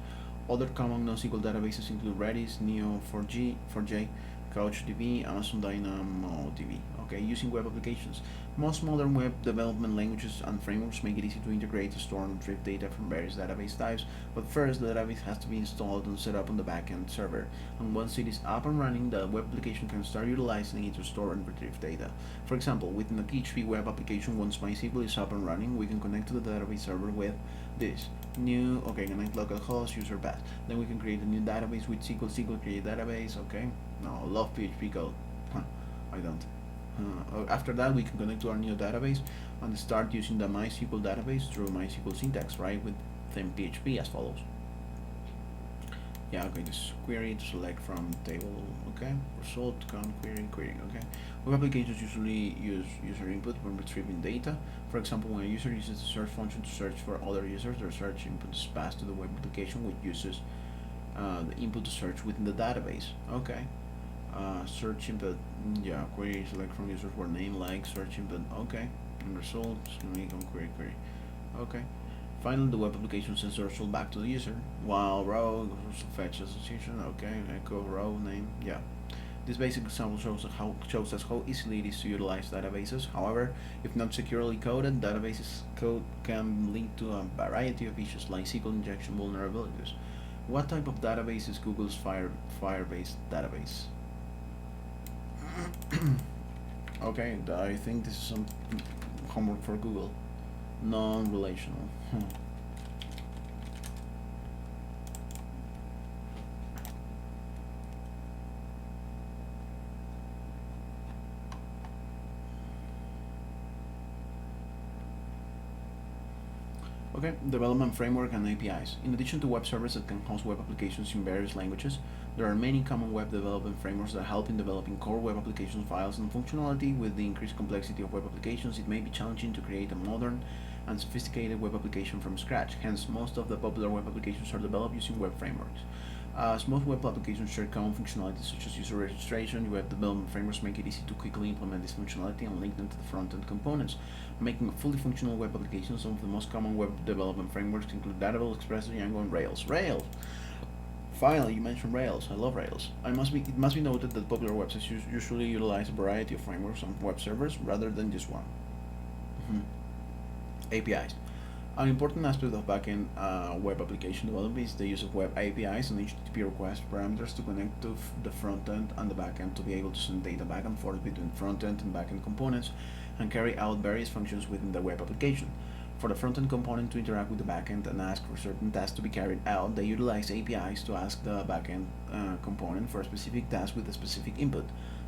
Other common NoSQL databases include Redis, Neo4j, CouchDB, Amazon DynamoDB. Okay, using web applications. Most modern web development languages and frameworks make it easy to integrate, store, and retrieve data from various database types, but first the database has to be installed and set up on the backend server, and once it is up and running, the web application can start utilizing it to store and retrieve data. For example, within a PHP web application, once MySQL is up and running, we can connect to the database server with this new, connect localhost, user path. Then we can create a new database with SQL create database, okay? No, I love PHP code. I don't. After that, we can connect to our new database and start using the MySQL database through MySQL syntax, right? Within PHP as follows. Yeah, okay, this query to select from table, okay? Result, count, query, okay? Web applications usually use user input when retrieving data. For example, when a user uses the search function to search for other users, their search input is passed to the web application, which uses the input to search within the database. Okay. Search input, yeah, query select from users where name, like, search input, okay. And results, make on query. Okay. Finally, the web application sends the result back to the user, while row fetch association, okay, echo row name, yeah. This basic example shows us how easily it is to utilize databases. However, if not securely coded, databases code can lead to a variety of issues like SQL injection vulnerabilities. What type of database is Google's Firebase database? Okay, I think this is some homework for Google. Non-relational. Okay, development framework and APIs. In addition to web servers that can host web applications in various languages, there are many common web development frameworks that help in developing core web application files and functionality. With the increased complexity of web applications, it may be challenging to create a modern and sophisticated web application from scratch. Hence, most of the popular web applications are developed using web frameworks. As most web applications share common functionalities such as user registration, web development frameworks make it easy to quickly implement this functionality and link them to the front-end components, making a fully functional web application. Some of the most common web development frameworks include Laravel, Express, Django, and Rails. Rails! Finally, you mentioned Rails. I love Rails. It must be noted that popular websites usually utilize a variety of frameworks on web servers rather than just one. APIs. An important aspect of backend web application development is the use of web APIs and HTTP request parameters to connect to the front end and the back end to be able to send data back and forth between front end and back end components and carry out various functions within the web application. For the front end component to interact with the back end and ask for certain tasks to be carried out, they utilize APIs to ask the back end component for a specific task with a specific input.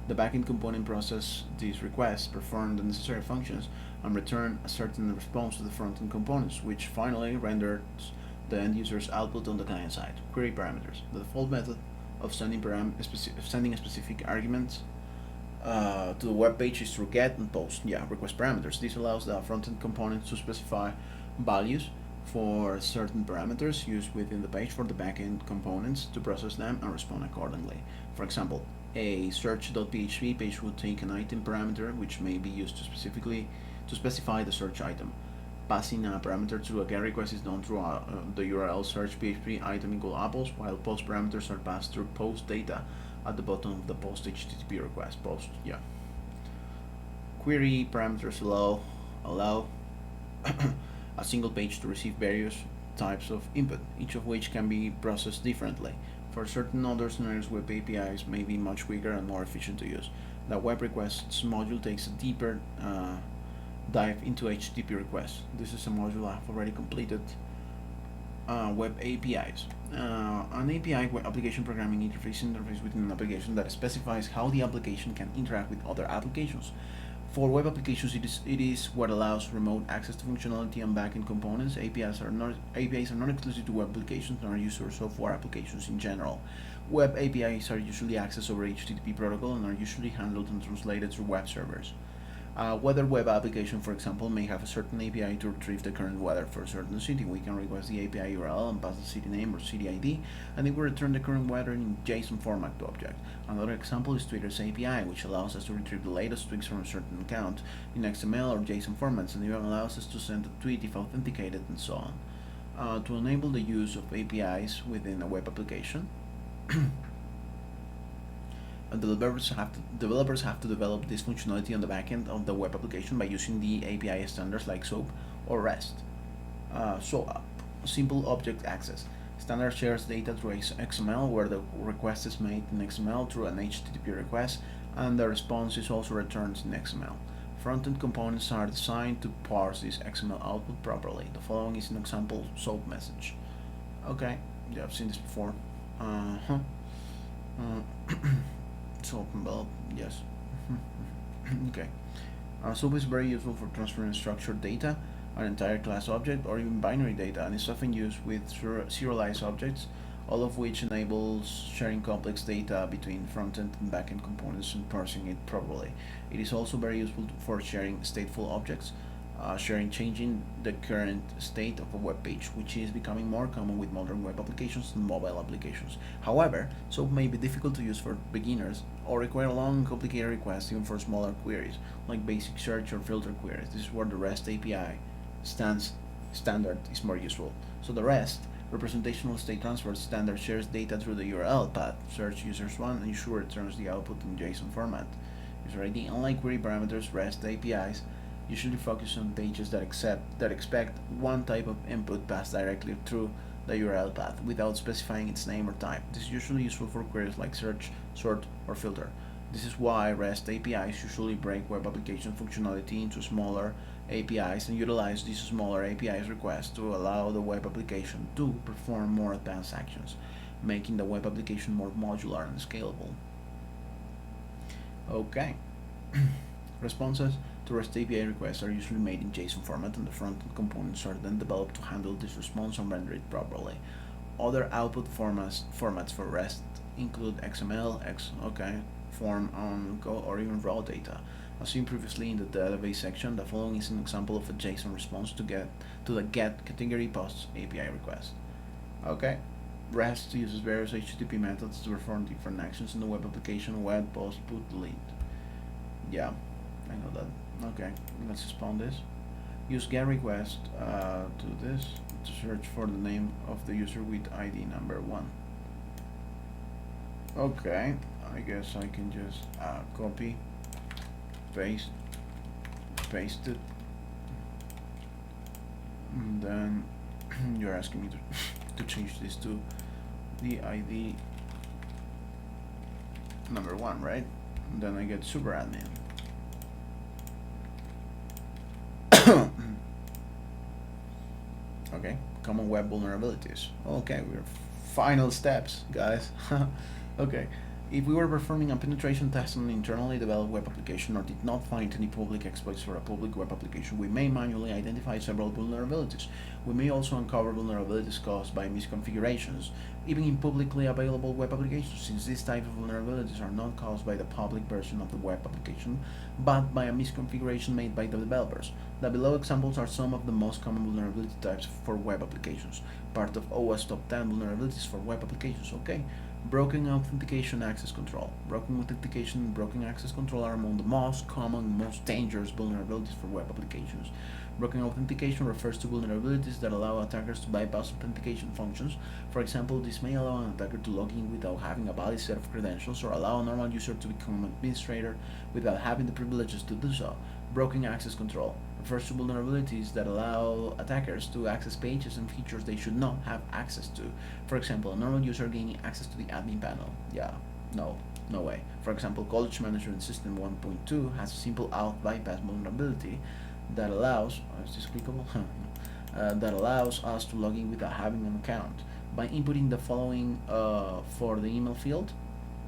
The backend component process these requests, perform the necessary functions, and return a certain response to the front-end components, which finally renders the end user's output on the client side. Query parameters. The default method of sending a specific argument to the web page is through get and post. Request parameters. This allows the front-end components to specify values for certain parameters used within the page for the backend components to process them and respond accordingly. For example, a search.php page would take an item parameter which may be used to specify the search item. Passing a parameter to a GET request is done through the URL search php item equal apples, while post parameters are passed through post data at the bottom of the post HTTP request. Query parameters allow a single page to receive various types of input, each of which can be processed differently. For certain other scenarios, web APIs may be much quicker and more efficient to use. The web requests module takes a deeper dive into HTTP requests. This is a module I have already completed Web APIs. An API, web application programming interface within an application that specifies how the application can interact with other applications. For web applications, it is what allows remote access to functionality and backend components. APIs are not exclusive to web applications nor user software applications in general. Web APIs are usually accessed over HTTP protocol and are usually handled and translated through web servers. A weather web application, for example, may have a certain API to retrieve the current weather for a certain city. We can request the API URL and pass the city name or city ID, and it will return the current weather in JSON format to object. Another example is Twitter's API, which allows us to retrieve the latest tweets from a certain account in XML or JSON formats, and even allows us to send a tweet if authenticated, and so on. To enable the use of APIs within a web application, developers have to develop this functionality on the backend of the web application by using the API standards like SOAP or REST. Simple object access. Standard shares data through XML, where the request is made in XML through an HTTP request, and the response is also returned in XML. Front-end components are designed to parse this XML output properly. The following is an example SOAP message. Okay, yeah, I've seen this before. SOAP, well, yes. Okay. SOAP is very useful for transferring structured data, an entire class object, or even binary data, and is often used with serialized objects, all of which enables sharing complex data between front-end and back-end components and parsing it properly. It is also very useful for sharing stateful objects, changing the current state of a web page, which is becoming more common with modern web applications and mobile applications. However, SOAP may be difficult to use for beginners or require long, complicated requests even for smaller queries, like basic search or filter queries. This is where the REST API standard is more useful. So the REST representational state transfer standard shares data through the URL path, search users one, and usually returns the output in JSON format. User ID, unlike query parameters, REST APIs usually focus on pages that expect one type of input passed directly through the URL path without specifying its name or type. This is usually useful for queries like search, sort, or filter. This is why REST APIs usually break web application functionality into smaller APIs and utilize these smaller APIs requests to allow the web application to perform more advanced actions, making the web application more modular and scalable. Okay. Responses to REST API requests are usually made in JSON format, and the front-end components are then developed to handle this response and render it properly. Other output formats for REST include XML, form on Go, or even raw data. As seen previously in the database section, the following is an example of a JSON response to the get category posts API request. Okay. REST uses various HTTP methods to perform different actions in the web application: web, post, put, delete. Yeah, I know that. Okay, let's spawn this. Use get request to this to search for the name of the user with ID number 1. Okay, I guess I can just copy, paste it, and then you're asking me to change this to the ID number 1, right? And then I get super admin. Okay, common web vulnerabilities. Okay, we're final steps, guys. Okay, if we were performing a penetration test on an internally developed web application or did not find any public exploits for a public web application, we may manually identify several vulnerabilities. We may also uncover vulnerabilities caused by misconfigurations, even in publicly available web applications, since these types of vulnerabilities are not caused by the public version of the web application, but by a misconfiguration made by the developers. The below examples are some of the most common vulnerability types for web applications, part of OWASP Top 10 vulnerabilities for web applications. Okay. Broken authentication access control. Broken authentication and broken access control are among the most common, most dangerous vulnerabilities for web applications. Broken authentication refers to vulnerabilities that allow attackers to bypass authentication functions. For example, this may allow an attacker to log in without having a valid set of credentials, or allow a normal user to become an administrator without having the privileges to do so. Broken access control refers to vulnerabilities that allow attackers to access pages and features they should not have access to. For example, a normal user gaining access to the admin panel. Yeah, no way. For example, College Management System 1.2 has a simple auth bypass vulnerability that allows, is this clickable? that allows us to log in without having an account by inputting the following for the email field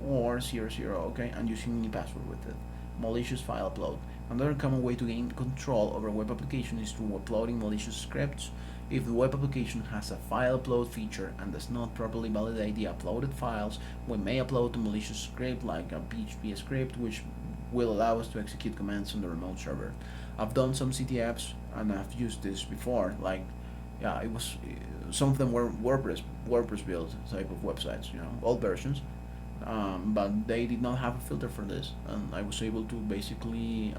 or 00, okay, and using any password with it. Malicious file upload. Another common way to gain control over a web application is through uploading malicious scripts. If the web application has a file upload feature and does not properly validate the uploaded files, we may upload a malicious script like a PHP script, which will allow us to execute commands on the remote server. I've done some CTFs and I've used this before. Like, yeah, it was some of them were WordPress built type of websites, old versions, but they did not have a filter for this, and I was able to basically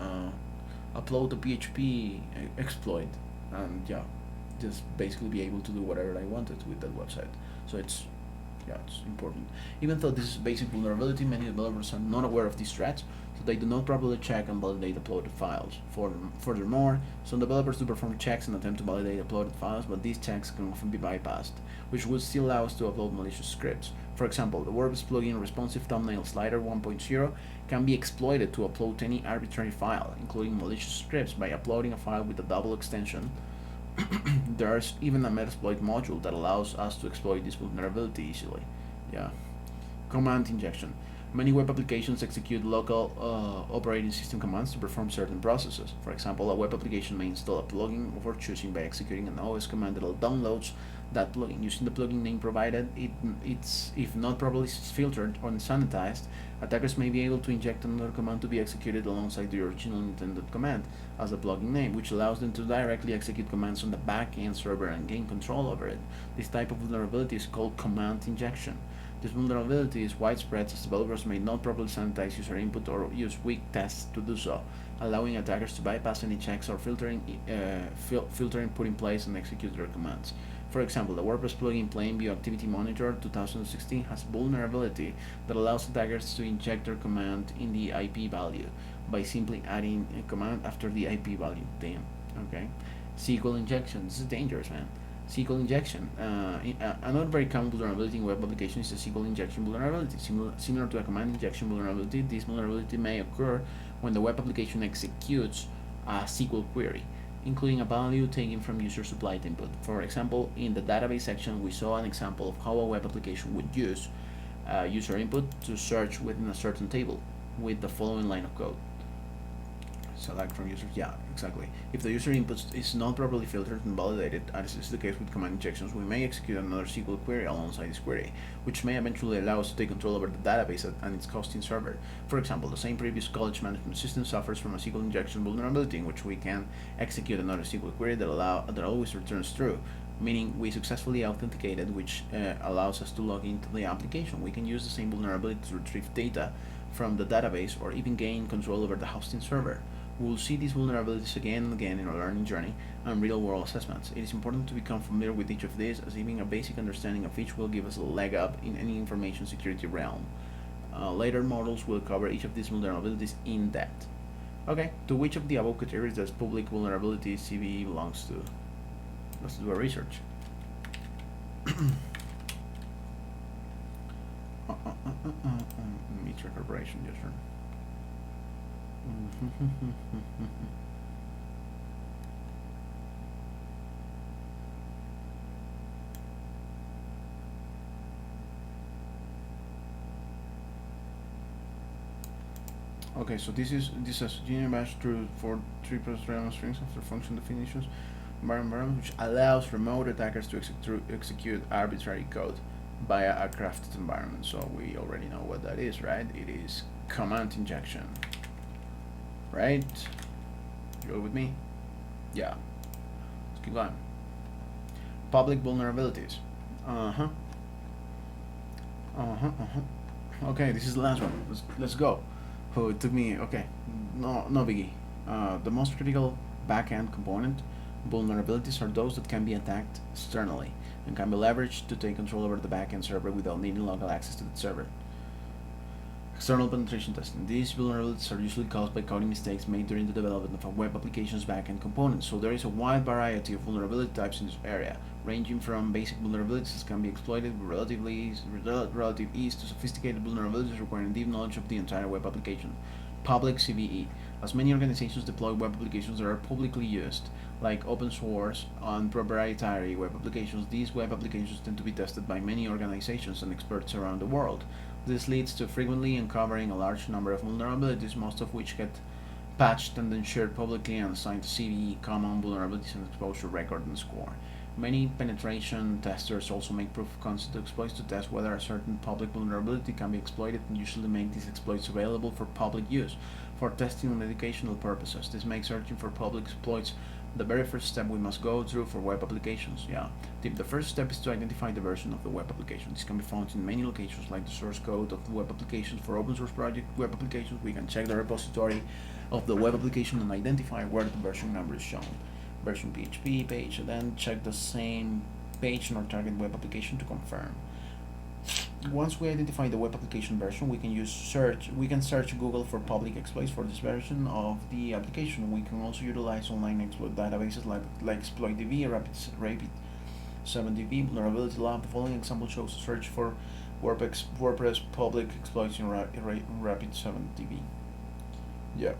upload the PHP exploit, and yeah, just basically be able to do whatever I wanted with that website. So it's important. Even though this is basic vulnerability, many developers are not aware of these threats, so they do not properly check and validate uploaded files. Furthermore, some developers do perform checks and attempt to validate uploaded files, but these checks can often be bypassed, which would still allow us to upload malicious scripts. For example, the WordPress plugin Responsive Thumbnail Slider 1.0 can be exploited to upload any arbitrary file, including malicious scripts, by uploading a file with a double extension. There's even a Metasploit module that allows us to exploit this vulnerability easily. Yeah. Command injection. Many web applications execute local operating system commands to perform certain processes. For example, a web application may install a plugin of our choosing by executing an OS command that downloads that plugin. Using the plugin name provided, it's if not properly filtered or sanitized, attackers may be able to inject another command to be executed alongside the original intended command as a plugin name, which allows them to directly execute commands on the back-end server and gain control over it. This type of vulnerability is called command injection. This vulnerability is widespread as developers may not properly sanitize user input or use weak tests to do so, allowing attackers to bypass any checks or filtering put in place and execute their commands. For example, the WordPress plugin Plainview Activity Monitor 2016 has a vulnerability that allows attackers to inject their command in the IP value by simply adding a command after the IP value. Damn. Okay. SQL injection. This is dangerous, man. SQL injection. Another very common vulnerability in web applications is a SQL injection vulnerability. Similar to a command injection vulnerability, this vulnerability may occur when the web application executes a SQL query, including a value taken from user supplied input. For example, in the database section, we saw an example of how a web application would use user input to search within a certain table with the following line of code. Select from users. Yeah, exactly. If the user input is not properly filtered and validated, as is the case with command injections, we may execute another SQL query alongside this query, which may eventually allow us to take control over the database and its hosting server. For example, the same previous college management system suffers from a SQL injection vulnerability in which we can execute another SQL query that always returns true, meaning we successfully authenticated, which allows us to log into the application. We can use the same vulnerability to retrieve data from the database or even gain control over the hosting server. We will see these vulnerabilities again and again in our learning journey and real-world assessments. It is important to become familiar with each of these, as having a basic understanding of each will give us a leg up in any information security realm. Later modules will cover each of these vulnerabilities in depth. Okay, to which of the above categories does public vulnerability CVE belongs to? Let's do a research. Meter corporation, yes sir. Okay, so this is Junior Bash through for 3+3 strings after function definitions environment, which allows remote attackers to execute arbitrary code via a crafted environment. So we already know what that is, right? It is command injection. Right? You go with me? Yeah. Let's keep going. Public vulnerabilities. Okay, this is the last one. Let's go. Oh, it took me. Okay, no biggie. The most critical backend component vulnerabilities are those that can be attacked externally and can be leveraged to take control over the backend server without needing local access to the server. External penetration testing. These vulnerabilities are usually caused by coding mistakes made during the development of a web application's backend component. So there is a wide variety of vulnerability types in this area, ranging from basic vulnerabilities that can be exploited with relative ease to sophisticated vulnerabilities requiring deep knowledge of the entire web application. Public CVE. As many organizations deploy web applications that are publicly used, like open source and proprietary web applications, these web applications tend to be tested by many organizations and experts around the world. This leads to frequently uncovering a large number of vulnerabilities, most of which get patched and then shared publicly and assigned to CVE, common vulnerabilities and exposure record and score. Many penetration testers also make proof of concept exploits to test whether a certain public vulnerability can be exploited and usually make these exploits available for public use for testing and educational purposes. This makes searching for public exploits the very first step we must go through for web applications. Yeah. The first step is to identify the version of the web application. This can be found in many locations like the source code of the web applications. For open source project web applications, we can check the repository of the web application and identify where the version number is shown. Version PHP page, and then check the same page in our target web application to confirm. Once we identify the web application version, we can search Google for public exploits for this version of the application. We can also utilize online exploit databases like ExploitDB, Rapid7DB, Vulnerability Lab. The following example shows a search for WordPress public exploits in Rapid7DB. Yeah.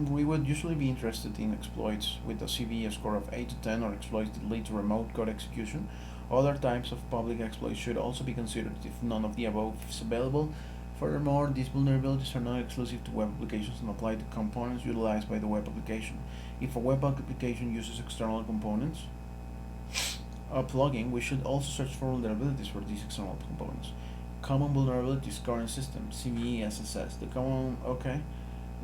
We would usually be interested in exploits with a CVE score of 8 to 10 or exploits that lead to remote code execution. Other types of public exploits should also be considered if none of the above is available. Furthermore, these vulnerabilities are not exclusive to web applications and apply to components utilized by the web application. If a web application uses external components, a plugin, we should also search for vulnerabilities for these external components. Common vulnerability scoring system, CVE SSS.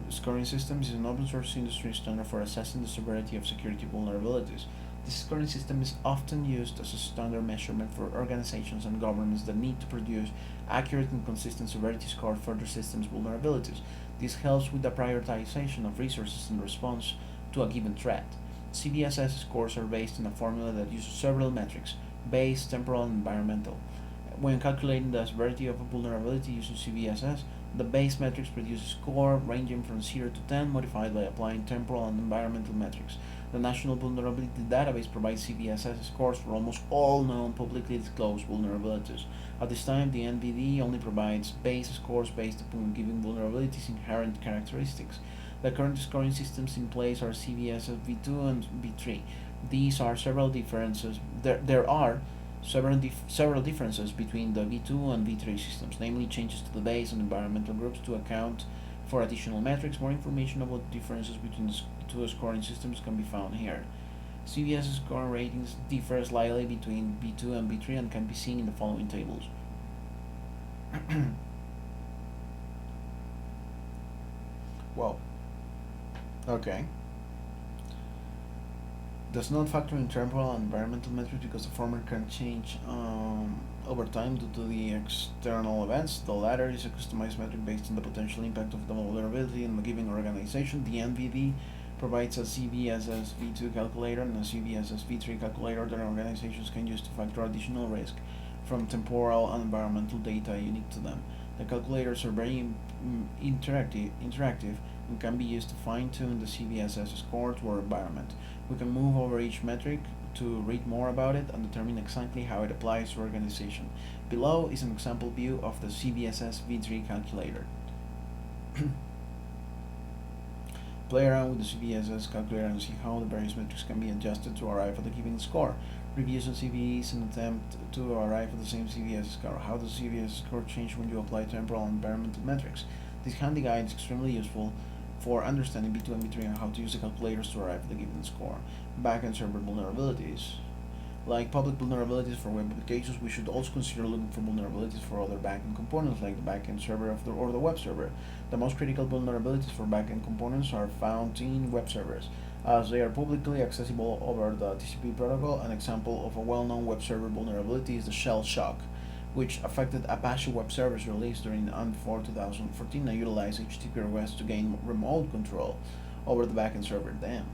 Scoring systems is an open source industry standard for assessing the severity of security vulnerabilities. This scoring system is often used as a standard measurement for organizations and governments that need to produce accurate and consistent severity scores for their systems' vulnerabilities. This helps with the prioritization of resources in response to a given threat. CVSS scores are based on a formula that uses several metrics: base, temporal, and environmental. When calculating the severity of a vulnerability using CVSS, the base metrics produce a score ranging from 0 to 10, modified by applying temporal and environmental metrics. The National Vulnerability Database provides CVSS scores for almost all known publicly disclosed vulnerabilities. At this time, the NVD only provides base scores based upon given vulnerabilities' inherent characteristics. The current scoring systems in place are CVSS v2 and v3. These are several differences. There are several differences between the V2 and V3 systems, namely changes to the base and environmental groups to account for additional metrics. More information about the differences between the two scoring systems can be found here. CVS scoring ratings differ slightly between V2 and V3 and can be seen in the following tables. Well, okay. Does not factor in temporal and environmental metrics because the former can change over time due to the external events. The latter is a customized metric based on the potential impact of the vulnerability in a given organization. The NVD provides a CVSS v2 calculator and a CVSS v3 calculator that organizations can use to factor additional risk from temporal and environmental data unique to them. The calculators are very interactive and can be used to fine-tune the CVSS score to our environment. We can move over each metric to read more about it and determine exactly how it applies to organization. Below is an example view of the CVSS v3 calculator. Play around with the CVSS calculator and see how the various metrics can be adjusted to arrive at a given score. Reviews on CVEs and attempt to arrive at the same CVS score. How does CVS score change when you apply temporal and environmental metrics? This handy guide is extremely useful for understanding B2 and B3 and how to use the calculators to arrive at a given score. Backend server vulnerabilities. Like public vulnerabilities for web applications, we should also consider looking for vulnerabilities for other backend components like the backend server or the web server. The most critical vulnerabilities for backend components are found in web servers, as they are publicly accessible over the TCP protocol. An example of a well-known web server vulnerability is the shell shock, which affected Apache web service released during and before 2014 and utilized HTTP requests to gain remote control over the backend server then.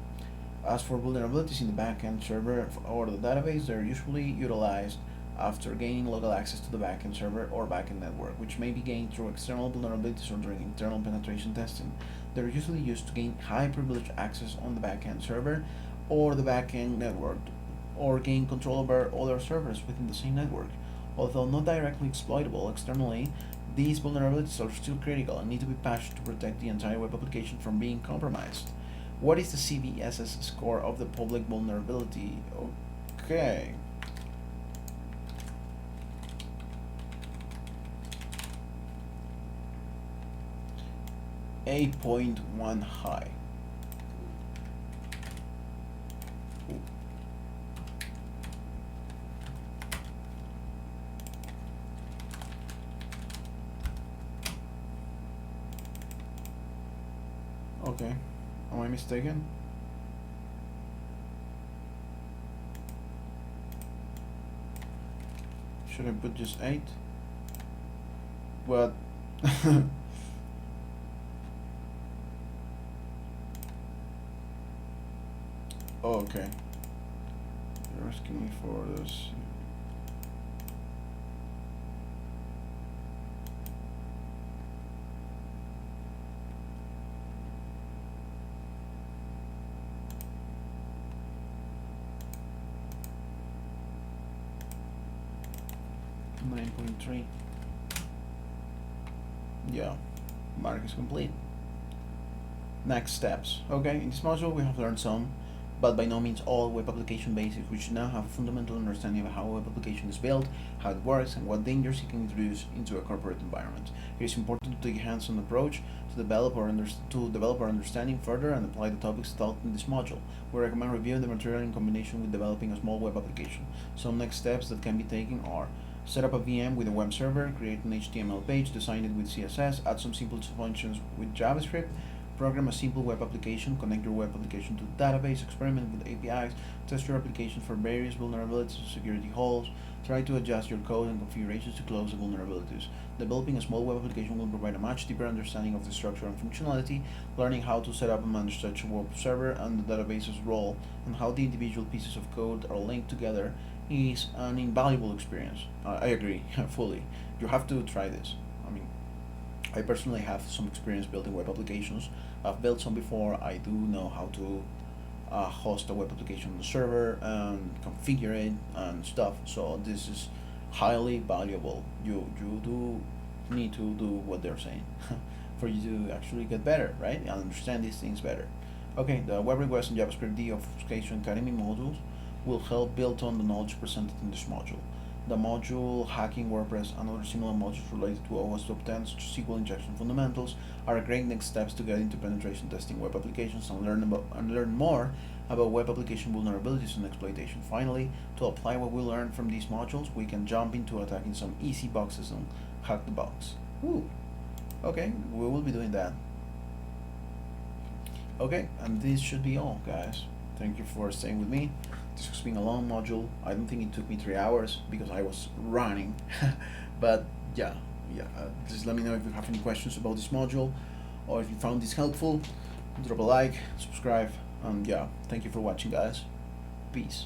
As for vulnerabilities in the backend server or the database, they are usually utilized after gaining local access to the backend server or backend network, which may be gained through external vulnerabilities or during internal penetration testing. They are usually used to gain high privilege access on the backend server or the backend network, or gain control over other servers within the same network. Although not directly exploitable externally, These vulnerabilities are still critical and need to be patched to protect the entire web application from being compromised. What is the CVSS score of the public vulnerability? Okay. 8.1 high. Ooh. Okay, am I mistaken? Should I put just 8? But okay, you're asking me for this. 9.3. Yeah, mark is complete. Next steps. Okay, in this module we have learned some, but by no means all web application basics. We should now have a fundamental understanding of how a web application is built, how it works, and what dangers it can introduce into a corporate environment. It is important to take a hands-on approach to develop our understanding further and apply the topics taught in this module. We recommend reviewing the material in combination with developing a small web application. Some next steps that can be taken are: set up a VM with a web server, create an HTML page, design it with CSS, add some simple functions with JavaScript, program a simple web application, connect your web application to the database, experiment with APIs, test your application for various vulnerabilities and security holes, try to adjust your code and configurations to close the vulnerabilities. Developing a small web application will provide a much deeper understanding of the structure and functionality. Learning how to set up and manage such a web server and the database's role and how the individual pieces of code are linked together is an invaluable experience. I agree fully. You have to try this. I mean, I personally have some experience building web applications. I've built some before. I do know how to host a web application on the server and configure it and stuff. So this is highly valuable. You do need to do what they're saying for you to actually get better, right? And understand these things better. Okay, the web request and JavaScript deobfuscation academy modules will help build on the knowledge presented in this module. The module Hacking WordPress and other similar modules related to OS Top 10 such as SQL injection fundamentals are great next steps to get into penetration testing web applications and learn more about web application vulnerabilities and exploitation. Finally, to apply what we learned from these modules, we can jump into attacking some easy boxes and hack the box. Ooh. Okay, we will be doing that. Okay, and this should be all, guys. Thank you for staying with me. This has been a long module. I don't think it took me 3 hours because I was running. But yeah, just let me know if you have any questions about this module or if you found this helpful. Drop a like, subscribe, and yeah, thank you for watching, guys. Peace.